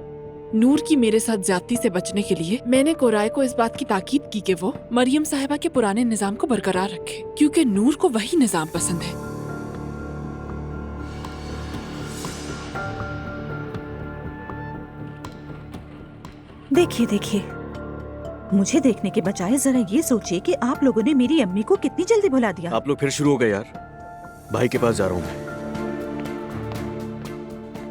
Speaker 6: नूर की मेरे साथ ज्यादती से बचने के लिए मैंने कोराए को इस बात की ताकीद की कि वो मरियम साहिबा के पुराने निजाम को बरकरार रखे, क्योंकि नूर को वही निजाम पसंद है।
Speaker 8: देखिए देखिए, मुझे देखने के बजाय जरा ये सोचिए कि आप लोगों ने मेरी अम्मी को कितनी जल्दी भुला दिया।
Speaker 3: आप लोग फिर शुरू हो गए यार। भाई के पास जा रहा हूँ मैं।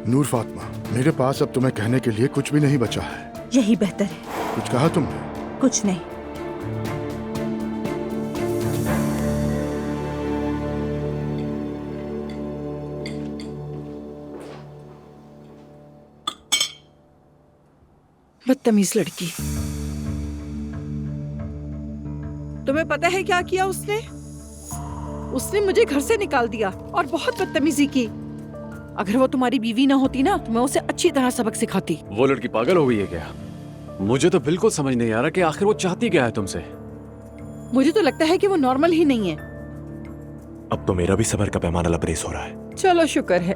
Speaker 20: नूर फातिमा, मेरे पास अब तुम्हें कहने के लिए कुछ भी नहीं बचा है।
Speaker 8: यही बेहतर है।
Speaker 20: कुछ कहा तुमने?
Speaker 8: कुछ नहीं।
Speaker 1: बदतमीज लड़की। तुम्हें पता है क्या किया उसने? उसने मुझे घर से निकाल दिया और बहुत बदतमीजी की। अगर वो तुम्हारी बीवी ना होती ना तो मैं उसे अच्छी तरह सबक सिखाती।
Speaker 3: वो लड़की पागल हो गई है क्या? मुझे तो बिल्कुल समझ नहीं आ रहा कि आखिर वो चाहती क्या है तुमसे।
Speaker 1: मुझे तो लगता है कि वो नॉर्मल ही नहीं है।
Speaker 2: अब तो मेरा भी सबर का पैमाना लबरेज हो रहा है।
Speaker 1: चलो शुक्र है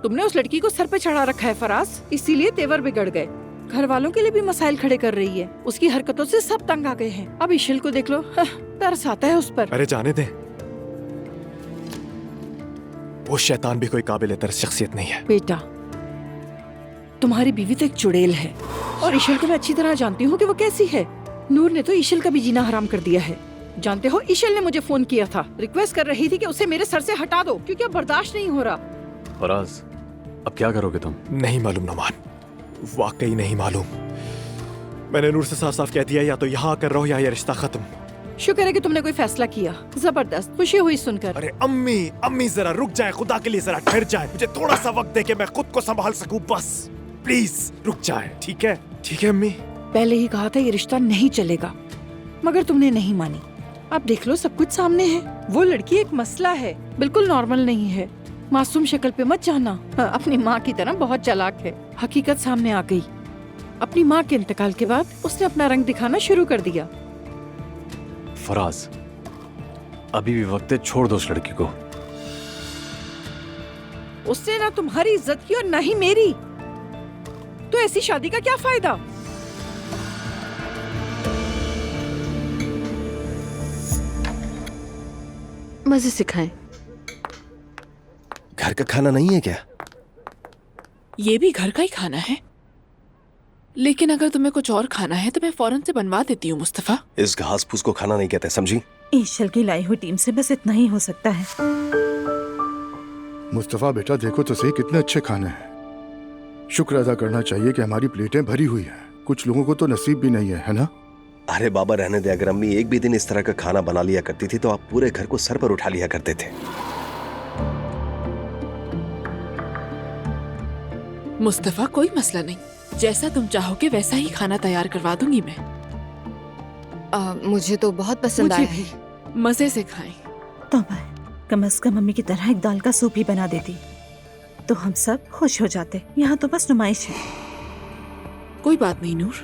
Speaker 1: तुमने उस लड़की को सर पे चढ़ा रखा है फराज, इसीलिए तेवर बिगड़ गए। घर वालों के लिए भी मसाइल खड़े कर रही है। उसकी हरकतों से सब तंग आ गए हैं। अब इशिल को देख लो, तरस आता है उस पर।
Speaker 2: अरे जाने दे, वो शैतान भी कोई काबिल तरस शख्सियत नहीं है।
Speaker 1: बेटा तुम्हारी बीवी तो एक चुड़ैल है और इशिल को मैं अच्छी तरह जानती हूँ कि वो कैसी है। नूर ने तो इशिल का भी जीना हराम कर दिया है। जानते हो इशिल ने मुझे फोन किया था, रिक्वेस्ट कर रही थी कि उसे मेरे सर से हटा दो क्योंकि अब बर्दाश्त नहीं हो रहा।
Speaker 3: फराज अब क्या करोगे तुम?
Speaker 2: नहीं मालूम नुमान, वाकई नहीं मालूम। मैंने नूर से साफ साफ कह दिया, या तो यहाँ आकर रहो या ये रिश्ता खत्म।
Speaker 1: शुक्र है कि तुमने कोई फैसला किया। जबरदस्त, खुशी हुई सुनकर।
Speaker 2: अरे अम्मी, अम्मी जरा रुक जाए, खुदा के लिए जरा ठहर जाए। मुझे थोड़ा सा वक्त दे के मैं खुद को संभाल सकूं, बस प्लीज रुक जाए। ठीक है? ठीक है अम्मी।
Speaker 1: पहले ही कहा था ये रिश्ता नहीं चलेगा, मगर तुमने नहीं मानी। अब देख लो सब कुछ सामने है। वो लड़की एक मसला है, बिल्कुल नॉर्मल नहीं है। मासूम शक्ल पे मत जाना। अपनी माँ की तरह बहुत चालाक है। हकीकत सामने आ गई। अपनी माँ के इंतकाल के बाद उसने अपना रंग दिखाना शुरू कर दिया।
Speaker 3: फराज अभी भी वक्त है, छोड़ दो उस लड़की को।
Speaker 1: उसने ना तुम्हारी इज्जत की और ना ही मेरी, तो ऐसी शादी का क्या फायदा?
Speaker 9: मजे से खाएं।
Speaker 15: घर का खाना नहीं है क्या?
Speaker 6: ये भी घर का ही खाना है, लेकिन अगर तुम्हें कुछ और खाना है तो मैं फौरन से बनवा देती हूँ मुस्तफा।
Speaker 15: इस घास फूस को खाना नहीं कहते, समझी?
Speaker 8: ईशल की लाई हुई टीम से बस इतना ही हो सकता है।
Speaker 20: मुस्तफा बेटा देखो तो सही कितने अच्छे खाने हैं। शुक्र अदा करना चाहिए कि हमारी प्लेटें भरी हुई हैं। कुछ लोगों को तो नसीब भी नहीं है ना?
Speaker 15: अरे बाबा रहने दे, अगर अम्मी एक भी दिन इस तरह का खाना बना लिया करती थी तो आप पूरे घर को सर पर उठा लिया करते थे।
Speaker 6: मुस्तफा कोई मसला नहीं, जैसा तुम चाहोगे वैसा ही खाना तैयार करवा दूंगी मैं।
Speaker 7: मुझे तो बहुत पसंद आया है।
Speaker 6: मजे से खाएं।
Speaker 8: तौबा, कम से कम मम्मी की तरह एक दाल का सूप ही बना देती तो हम सब खुश हो जाते। यहाँ तो बस नुमाइश है।
Speaker 6: कोई बात नहीं नूर,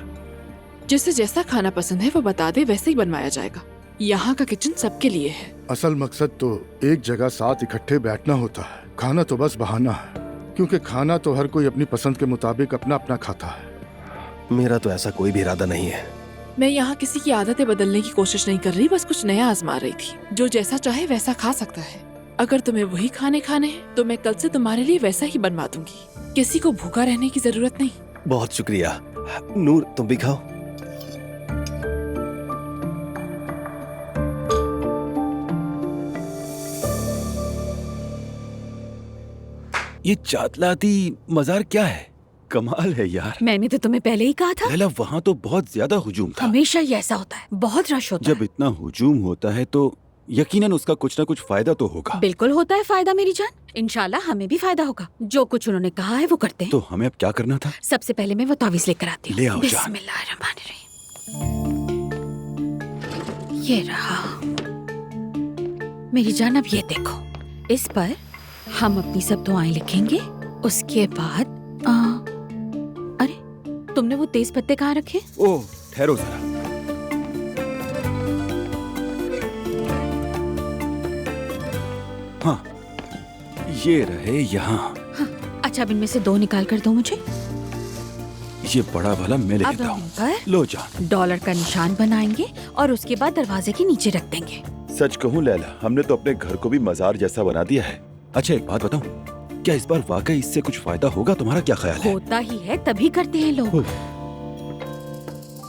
Speaker 6: जिसे जैसा खाना पसंद है वो बता दे, वैसे ही बनवाया जाएगा। यहाँ का किचन सबके लिए है।
Speaker 20: असल मकसद तो एक जगह साथ इकट्ठे बैठना होता है। खाना तो बस बहाना है, क्योंकि खाना तो हर कोई अपनी पसंद के मुताबिक अपना अपना खाता है।
Speaker 15: मेरा तो ऐसा कोई भी इरादा नहीं है।
Speaker 6: मैं यहाँ किसी की आदतें बदलने की कोशिश नहीं कर रही, बस कुछ नया आजमा रही थी। जो जैसा चाहे वैसा खा सकता है। अगर तुम्हें वही खाने हैं तो मैं कल से तुम्हारे लिए वैसा ही बनवा दूंगी। किसी को भूखा रहने की जरूरत नहीं।
Speaker 15: बहुत शुक्रिया। नूर तुम भी खाओ।
Speaker 4: ये चातलाती मजार क्या है? कमाल है यार।
Speaker 5: मैंने तो तुम्हें पहले ही कहा था।
Speaker 4: लैला वहाँ तो बहुत ज्यादा हुजूम था।
Speaker 5: हमेशा ही ऐसा होता है, बहुत रश होता
Speaker 4: जब इतना हुजूम होता है तो यकीनन उसका कुछ ना कुछ फायदा तो होगा।
Speaker 5: बिल्कुल होता है फायदा मेरी जान। इंशाल्लाह हमें भी फायदा होगा। जो कुछ उन्होंने कहा है वो करते हैं।
Speaker 4: तो हमें अब क्या करना था?
Speaker 5: सबसे पहले मैं वो तावीज़ लेकर आती हूँ।
Speaker 4: ले आओ जान।
Speaker 5: बिस्मिल्लाहिर्रहमानिर्रहीम। ये रहा मेरी जान। अब ये देखो, इस पर हम अपनी सब दुआएं लिखेंगे। उसके बाद अरे तुमने वो तेज पत्ते कहाँ रखे?
Speaker 4: ओह ठहरो जरा। हाँ ये रहे यहाँ।
Speaker 5: हाँ, अच्छा अब इनमें से 2 निकाल कर दो मुझे।
Speaker 4: ये बड़ा वाला मैं
Speaker 5: अब
Speaker 4: लेता
Speaker 5: हम
Speaker 4: हूँ।
Speaker 5: इन पर
Speaker 4: लो जान।
Speaker 5: डॉलर का निशान बनाएंगे और उसके बाद दरवाजे के नीचे रख देंगे।
Speaker 4: सच कहूँ लैला, हमने तो अपने घर को भी मजार जैसा बना दिया है। अच्छा एक बात बताऊं, क्या इस बार वाकई इससे कुछ फायदा होगा? तुम्हारा क्या ख्याल है?
Speaker 5: होता ही है, तभी करते हैं लोग।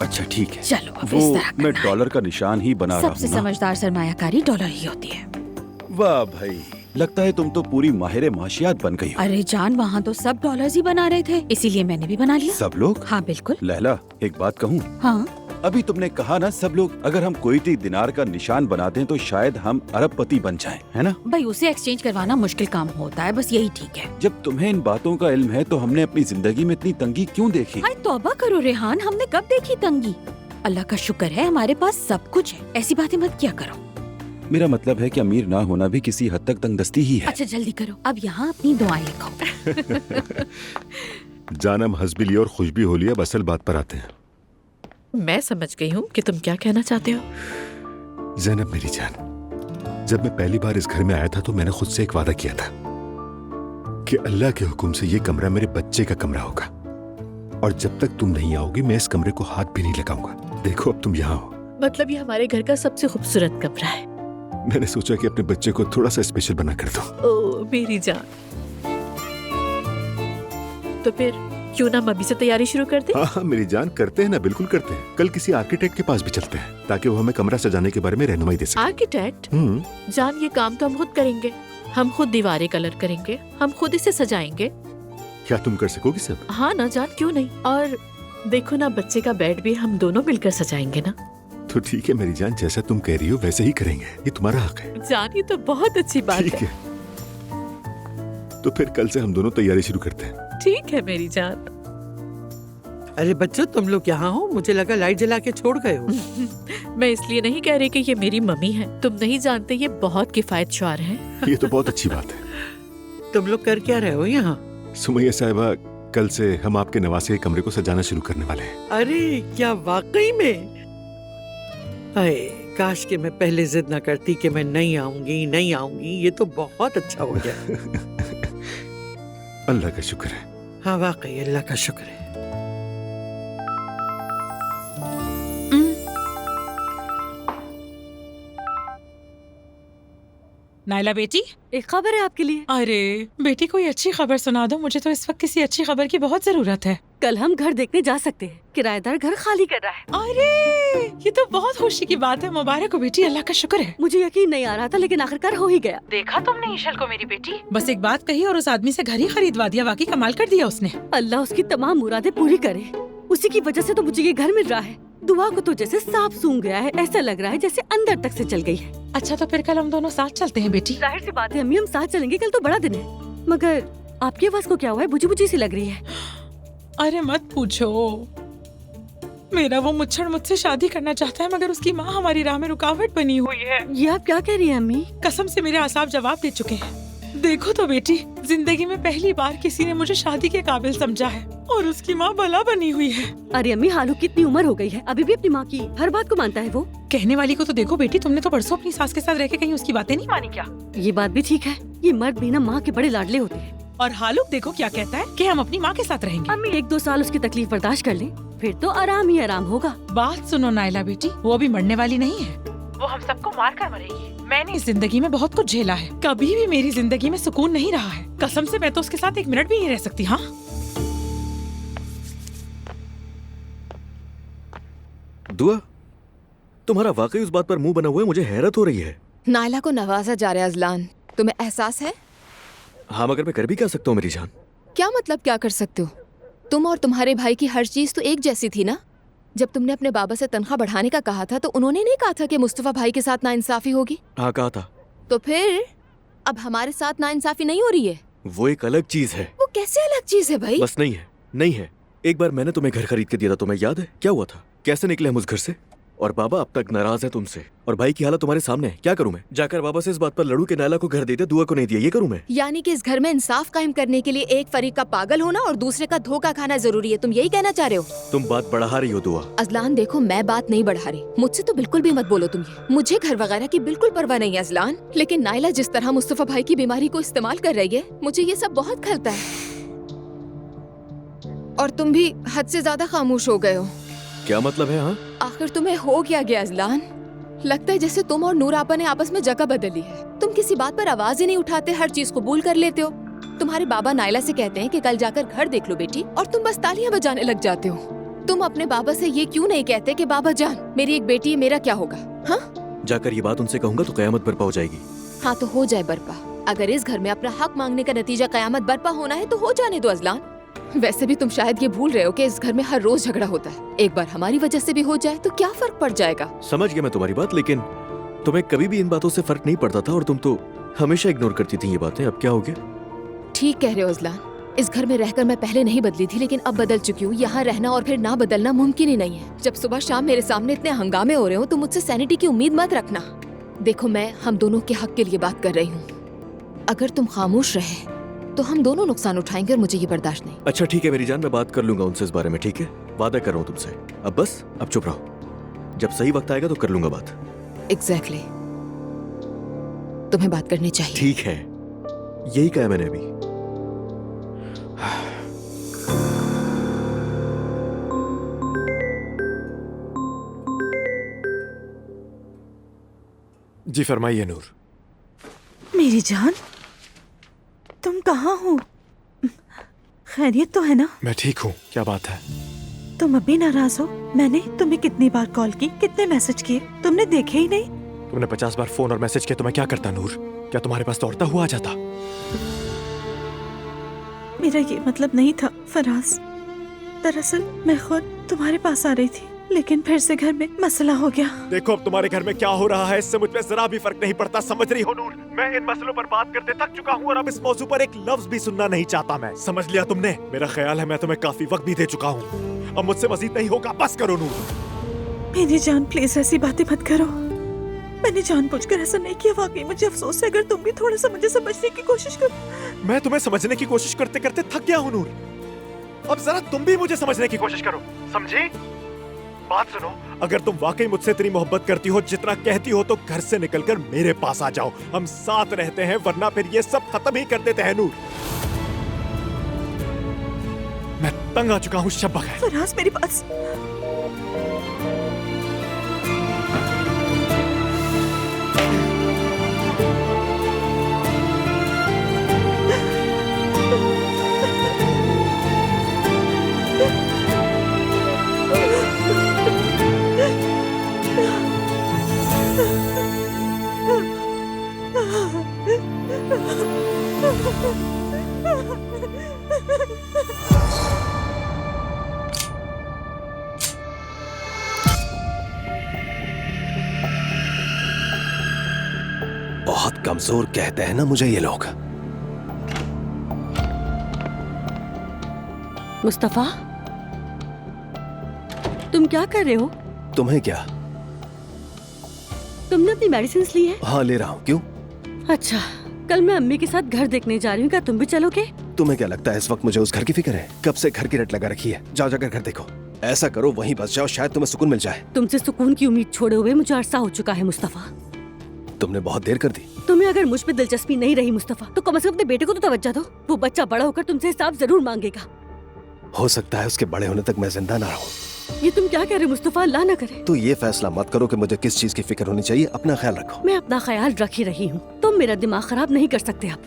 Speaker 4: अच्छा ठीक है,
Speaker 5: चलो अब
Speaker 4: वो
Speaker 5: इस तरह
Speaker 4: मैं डॉलर का निशान ही बना रहा
Speaker 5: सबसे
Speaker 4: हूँ ना।
Speaker 5: समझदार सरमायाकारी डॉलर ही होती है।
Speaker 4: वाह भाई, लगता है तुम तो पूरी माहिर माशियात बन गई हो।
Speaker 5: अरे जान, वहाँ तो सब डॉलर्स ही बना रहे थे, इसीलिए मैंने भी बना लिया।
Speaker 4: सब लोग?
Speaker 5: हाँ बिल्कुल।
Speaker 4: लैला एक बात कहूँ,
Speaker 5: हाँ
Speaker 4: अभी तुमने कहा ना, सब लोग अगर हम कोईटी दिनार का निशान बना दें तो शायद हम अरबपति बन जाएं, है ना?
Speaker 5: भाई उसे एक्सचेंज करवाना मुश्किल काम होता है, बस यही ठीक है।
Speaker 4: जब तुम्हें इन बातों का इल्म है तो हमने अपनी जिंदगी में इतनी तंगी क्यों देखी?
Speaker 5: हाय तौबा करो रेहान, हमने कब देखी तंगी? अल्लाह का शुक्र है हमारे पास सब कुछ है। ऐसी बातें मत किया करो।
Speaker 4: मेरा मतलब है कि अमीर ना होना भी किसी हद तक तंगदस्ती ही है।
Speaker 5: अच्छा जल्दी करो, अब यहाँ अपनी दुआएं लिखो।
Speaker 11: जानम हस्बिली और खुशबी होली, अब असल बात पर आते हैं।
Speaker 9: मैं समझ गई हूँ कि तुम क्या कहना चाहते हो।
Speaker 11: ज़ैनब मेरी जान, जब मैं पहली बार इस घर में आया था तो मैंने खुद से एक वादा किया था कि अल्लाह के हुक्म से ये कमरा मेरे बच्चे का कमरा होगा, और जब तक तुम नहीं आओगी मैं इस कमरे को हाथ भी नहीं लगाऊंगा। देखो अब तुम यहाँ हो।
Speaker 9: मतलब ये हमारे घर का सबसे खूबसूरत कमरा है।
Speaker 11: मैंने सोचा कि अपने बच्चे को थोड़ा सा स्पेशल बना कर दूं।
Speaker 9: ओ मेरी जान, तो फिर क्यों ना हम अभी से तैयारी शुरू कर दें?
Speaker 11: हाँ मेरी जान, करते हैं ना, बिल्कुल करते हैं। कल किसी आर्किटेक्ट के पास भी चलते हैं ताकि वो हमें कमरा सजाने के बारे में रहनुमाई दे सके।
Speaker 9: आर्किटेक्ट? जान ये काम तो हम खुद करेंगे। हम खुद दीवारें कलर करेंगे, हम खुद इसे सजाएंगे।
Speaker 11: क्या तुम कर सकोगी सब?
Speaker 9: हाँ ना जान, क्यों नहीं। और देखो ना, बच्चे का बेड भी हम दोनों मिलकर सजाएंगे ना।
Speaker 11: तो ठीक है मेरी जान, जैसा तुम कह रही हो वैसे ही करेंगे, ये तुम्हारा हक है।
Speaker 9: जान ये तो बहुत अच्छी बात
Speaker 11: ठीक है। तो फिर कल से हम दोनों तैयारी शुरू करते हैं।
Speaker 9: ठीक है मेरी जान।
Speaker 17: अरे बच्चों, तुम लोग यहाँ हो? मुझे लगा लाइट जला के छोड़ गए हो।
Speaker 9: मैं इसलिए नहीं कह रही कि ये मेरी मम्मी है, तुम नहीं जानते ये बहुत किफायतशार हैं।
Speaker 11: ये तो बहुत अच्छी बात है।
Speaker 17: तुम लोग कर क्या रहे हो यहाँ?
Speaker 11: सुमैया साहिबा, कल से हम आपके नवासे के कमरे को सजाना शुरू करने वाले हैं।
Speaker 17: अरे क्या वाकई में? अरे काश कि मैं पहले जिद न करती कि मैं नहीं आऊंगी। ये तो बहुत अच्छा हो गया।
Speaker 11: अल्लाह का शुक्र है।
Speaker 17: हाँ वाकई अल्लाह का शुक्र है।
Speaker 14: नायला बेटी,
Speaker 19: एक खबर है आपके लिए।
Speaker 14: अरे बेटी, कोई अच्छी खबर सुना दो, मुझे तो इस वक्त किसी अच्छी खबर की बहुत जरूरत है।
Speaker 19: कल हम घर देखने जा सकते हैं, किराएदार घर खाली कर रहा है।
Speaker 14: अरे ये तो बहुत खुशी की बात है, मुबारक हो बेटी, अल्लाह का शुक्र है।
Speaker 19: मुझे यकीन नहीं आ रहा था लेकिन आखिरकार हो ही गया।
Speaker 14: देखा तुमने ईशल को मेरी बेटी, बस एक बात कही और उस आदमी से घर ही खरीदवा दिया। वाकई कमाल कर दिया उसने।
Speaker 19: अल्लाह उसकी तमाम मुरादें पूरी करे। उसी की वजह से तो मुझे ये घर मिल रहा है। दुआ को तो जैसे सांप सूंघ गया है, ऐसा लग रहा है जैसे अंदर तक से चल गई है।
Speaker 14: अच्छा तो फिर कल हम दोनों साथ चलते हैं बेटी।
Speaker 19: जाहिर सी बात है अम्मी, हम साथ चलेंगे, कल तो बड़ा दिन है। मगर आपकी आवाज को क्या हुआ है? बुझी बुझी सी लग रही है।
Speaker 14: अरे मत पूछो, मेरा वो मुच्छड़ मुझसे शादी करना चाहता है, मगर उसकी माँ हमारी राह में रुकावट बनी हुई है।
Speaker 19: ये आप क्या कह रही हैं अम्मी?
Speaker 14: कसम से मेरे आसाब जवाब दे चुके हैं। देखो तो बेटी, जिंदगी में पहली बार किसी ने मुझे शादी के काबिल समझा है और उसकी माँ बला बनी हुई है।
Speaker 19: अरे अम्मी, हालू कितनी उम्र हो गई है, अभी भी अपनी माँ की हर बात को मानता है वो।
Speaker 14: कहने वाली को तो देखो बेटी, तुमने तो परसों अपनी सास के साथ रह के कहीं उसकी बातें नहीं मानी क्या?
Speaker 19: ये बात भी ठीक है, ये मर्द भी ना माँ के बड़े लाडले होते हैं।
Speaker 14: और हालुक देखो क्या कहता है कि हम अपनी माँ के साथ रहेंगे।
Speaker 19: अम्मी 1-2 साल उसकी तकलीफ बर्दाश्त कर लें, फिर तो आराम ही आराम होगा।
Speaker 14: बात सुनो नायला बेटी, वो अभी मरने वाली नहीं है, वो हम सबको मार कर मरेगी। मैंने इस जिंदगी में बहुत कुछ झेला है, कभी भी मेरी जिंदगी में सुकून नहीं रहा है। कसम से मैं तो उसके साथ 1 मिनट भी नहीं रह सकती। हाँ
Speaker 15: दुआ, तुम्हारा वाकई उस बात पर मुंह बना हुआ है, मुझे हैरत हो रही है।
Speaker 7: नायला को नवाजा जा रहा है अजलान, तुम्हें एहसास है?
Speaker 15: हाँ मगर मैं कर भी क्या सकता हूँ मेरी जान?
Speaker 7: क्या मतलब क्या कर सकते हो? तुम और तुम्हारे भाई की हर चीज तो एक जैसी थी ना। जब तुमने अपने बाबा से तनख्वाह बढ़ाने का कहा था तो उन्होंने नहीं कहा था कि मुस्तफा भाई के साथ नाइंसाफी होगी?
Speaker 15: हाँ कहा था।
Speaker 7: तो फिर अब हमारे साथ नाइंसाफी नहीं हो रही है?
Speaker 15: वो एक अलग चीज है।
Speaker 7: वो कैसे अलग चीज है भाई?
Speaker 15: बस नहीं है, नहीं है। एक बार मैंने तुम्हें घर खरीद के दिया था, तुम्हें याद है क्या हुआ था? कैसे निकले हम उस घर से? और बाबा अब तक नाराज है तुमसे, और भाई की हालत तुम्हारे सामने है। क्या करूं मैं? जाकर बाबा से इस बात पर लड़ूं कि नायला को घर दे दे, दुआ को नहीं दिया, ये करूं मैं?
Speaker 7: यानी कि इस घर में इंसाफ कायम करने के लिए एक फरीक का पागल होना और दूसरे का धोखा खाना जरूरी है, तुम यही कहना चाह रहे हो?
Speaker 15: तुम बात बढ़ा रही हो दुआ।
Speaker 7: अजलान देखो, मैं बात नहीं बढ़ा रही, मुझसे तो बिल्कुल भी मत बोलो तुम ये। मुझे घर वगैरह की बिल्कुल परवाह नहीं है अजलान, लेकिन नायला जिस तरह मुस्तफा भाई की बीमारी को इस्तेमाल कर रही है, मुझे ये सब बहुत खलता है। और तुम भी हद से ज्यादा खामोश हो गए हो।
Speaker 15: क्या मतलब है? हाँ
Speaker 7: आखिर तुम्हें हो क्या गया अजलान? लगता है जैसे तुम और नूर आपा ने आपस में जगह बदली है। तुम किसी बात पर आवाज ही नहीं उठाते, हर चीज कबूल कर लेते हो। तुम्हारे बाबा नायला से कहते हैं कि कल जाकर घर देख लो बेटी, और तुम बस तालियां बजाने लग जाते हो। तुम अपने बाबा से ये क्यों नहीं कहते कि बाबा जान मेरी एक बेटी है, मेरा क्या होगा? हाँ
Speaker 15: जाकर ये बात उनसे कहूंगा तो कयामत बर्पा हो जाएगी।
Speaker 7: हाँ तो हो जाए बर्पा। अगर इस घर में अपना हक मांगने का नतीजा कयामत बर्पा होना है तो हो जाने दो अजलान। वैसे भी तुम शायद ये भूल रहे हो कि इस घर में हर रोज झगड़ा होता है। एक बार हमारी वजह से भी हो जाए तो क्या फर्क पड़ जाएगा।
Speaker 15: समझ गया मैं तुम्हारी बात, लेकिन तुम्हें कभी भी इन बातों से फर्क नहीं पड़ता था और तुम तो हमेशा इग्नोर करती थी ये बातें। अब क्या हो गया?
Speaker 7: ठीक कह रहे हो अजलान, इस घर में रहकर मैं पहले नहीं बदली थी, लेकिन अब बदल चुकी हूँ। यहाँ रहना और फिर ना बदलना मुमकिन ही नहीं है। जब सुबह शाम मेरे सामने इतने हंगामे हो रहे हो तो मुझसे सैनिटी की उम्मीद मत रखना। देखो, मैं हम दोनों के हक के लिए बात कर रही हूँ। अगर तुम खामोश रहे तो हम दोनों नुकसान उठाएंगे और मुझे ये बर्दाश्त नहीं।
Speaker 15: अच्छा ठीक है मेरी जान, मैं बात कर लूंगा उनसे इस बारे में, ठीक है? वादा कर रहा हूँ तुमसे। अब बस अब चुप रहो, जब सही वक्त आएगा तो कर लूंगा बात।
Speaker 7: एग्जैक्टली, तुम्हें बात करनी चाहिए।
Speaker 15: ठीक है, यही कहा मैंने अभी।
Speaker 2: जी फरमाइए नूर।
Speaker 8: मेरी जान, तुम कहाँ हो? खैरियत तो है ना?
Speaker 2: मैं ठीक हूँ, क्या बात है?
Speaker 8: तुम अभी नाराज हो? मैंने तुम्हें कितनी बार कॉल की, कितने मैसेज किए, तुमने देखे ही नहीं।
Speaker 2: तुमने 50 बार फोन और मैसेज किया तो मैं क्या करता नूर? क्या तुम्हारे पास दौड़ता हुआ आ जाता?
Speaker 8: मेरा ये मतलब नहीं था फराज। दरअसल मैं खुद तुम्हारे पास आ रही थी, लेकिन फिर से घर में मसला हो गया।
Speaker 2: देखो अब तुम्हारे घर में क्या हो रहा है इससे मुझ पे जरा भी फर्क नहीं पड़ता, समझ रही हो नूर? मैं इन मसलों पर बात करते थक चुका हूँ और अब इस मौजू पर एक लफ्ज भी सुनना नहीं चाहता मैं। समझ लिया तुमने? मेरा ख्याल है मैं तुम्हें काफी वक्त भी दे चुका हूँ, अब मुझसे मजीद नहीं होगा, बस करो नूर।
Speaker 8: मेरी जान प्लीज ऐसी बातें मत करो। मैंने जानबूझकर ऐसा नहीं किया। वाकई मुझे अफसोस है। अगर तुम भी थोड़ा सा मुझे समझने की कोशिश करो।
Speaker 2: मैं तुम्हें समझने की कोशिश करते करते थक गया हूँ नूर, अब जरा तुम भी मुझे समझने की कोशिश करो, समझी? बात सुनो, अगर तुम वाकई मुझसे इतनी मोहब्बत करती हो जितना कहती हो तो घर से निकलकर मेरे पास आ जाओ, हम साथ रहते हैं, वरना फिर ये सब खत्म ही कर देते हैं नूर। मैं तंग आ चुका हूँ शब बगैर।
Speaker 8: फराज मेरी पास
Speaker 21: बहुत कमजोर कहते हैं ना मुझे ये लोग।
Speaker 19: मुस्तफा, तुम क्या कर रहे हो?
Speaker 21: तुम्हें क्या?
Speaker 19: तुमने अपनी मेडिसिन ली है?
Speaker 21: हाँ ले रहा हूँ। क्यों?
Speaker 19: अच्छा, कल मैं अम्मी के साथ घर देखने जा रही हूँ, क्या तुम भी चलोगे?
Speaker 21: तुम्हें क्या लगता है इस वक्त मुझे उस घर की फिक्र है? कब से घर की रट लगा रखी है। जाओ जाकर घर देखो। ऐसा करो वहीं बस जाओ, शायद तुम्हें सुकून मिल जाए।
Speaker 19: तुमसे सुकून की उम्मीद छोड़े हुए मुझे अरसा हो चुका है मुस्तफा।
Speaker 21: तुमने बहुत देर कर दी।
Speaker 19: तुम्हें अगर मुझ पे दिलचस्पी नहीं रही मुस्तफा, तो कम से कम अपने बेटे को तो तवज्जो दो। वो बच्चा बड़ा होकर तुमसे हिसाब जरूर मांगेगा।
Speaker 21: हो सकता है उसके बड़े होने तक मैं जिंदा ना रहूं।
Speaker 19: ये तुम क्या कह रहे हो मुस्तफा? अल्लाह ना करे।
Speaker 21: तो ये फैसला मत करो कि मुझे किस चीज की फिक्र होनी चाहिए। अपना ख्याल रखो।
Speaker 19: मैं अपना ख्याल रख ही रही हूँ। तुम मेरा दिमाग खराब नहीं कर सकते अब।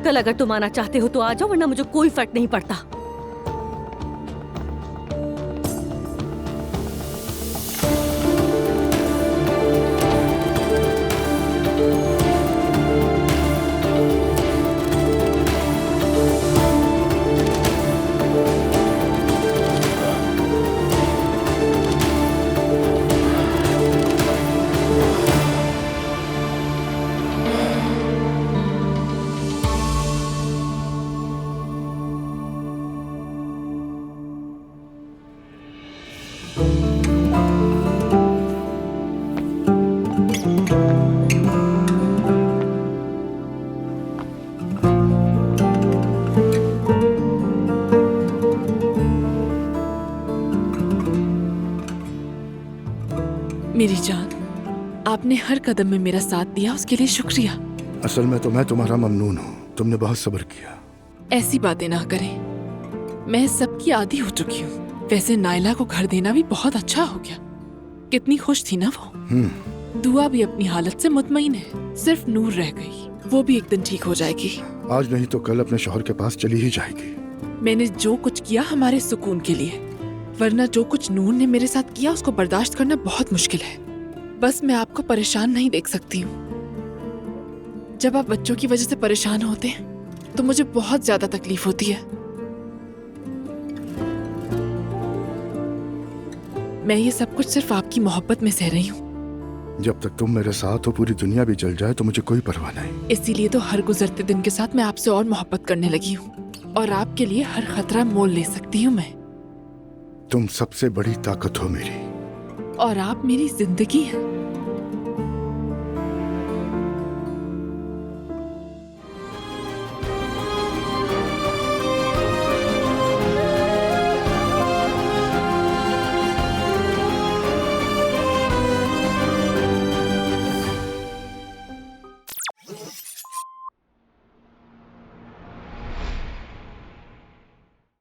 Speaker 19: कल अगर तुम आना चाहते हो तो आ जाओ, वरना मुझे कोई फर्क नहीं पड़ता।
Speaker 6: मेरी जान, आपने हर कदम में मेरा साथ दिया, उसके लिए शुक्रिया।
Speaker 20: असल में तो मैं तुम्हारा ममनून हूँ। तुमने बहुत सब्र किया।
Speaker 6: ऐसी बातें ना करें, मैं सबकी आदी हो चुकी हूँ। वैसे नायला को घर देना भी बहुत अच्छा हो गया। कितनी खुश थी ना वो। दुआ भी अपनी हालत से मुतमईन है। सिर्फ नूर रह गई, वो भी एक दिन ठीक हो जाएगी।
Speaker 20: आज नहीं तो कल अपने शौहर के पास चली ही जाएगी।
Speaker 6: मैंने जो कुछ किया हमारे सुकून के लिए, वरना जो कुछ नूर ने मेरे साथ किया उसको बर्दाश्त करना बहुत मुश्किल है। बस मैं आपको परेशान नहीं देख सकती हूँ। जब आप बच्चों की वजह से परेशान होते हैं तो मुझे बहुत ज्यादा तकलीफ होती है। मैं ये सब कुछ सिर्फ आपकी मोहब्बत में सह रही हूँ।
Speaker 20: जब तक तुम मेरे साथ हो पूरी दुनिया भी जल जाए तो मुझे कोई परवाह नहीं।
Speaker 6: इसीलिए तो हर गुजरते दिन के साथ मैं आपसे और मोहब्बत करने लगी हूँ, और आपके लिए हर खतरा मोल ले सकती हूँ मैं।
Speaker 20: तुम सबसे बड़ी ताकत हो मेरी।
Speaker 6: और आप मेरी जिंदगी हैं।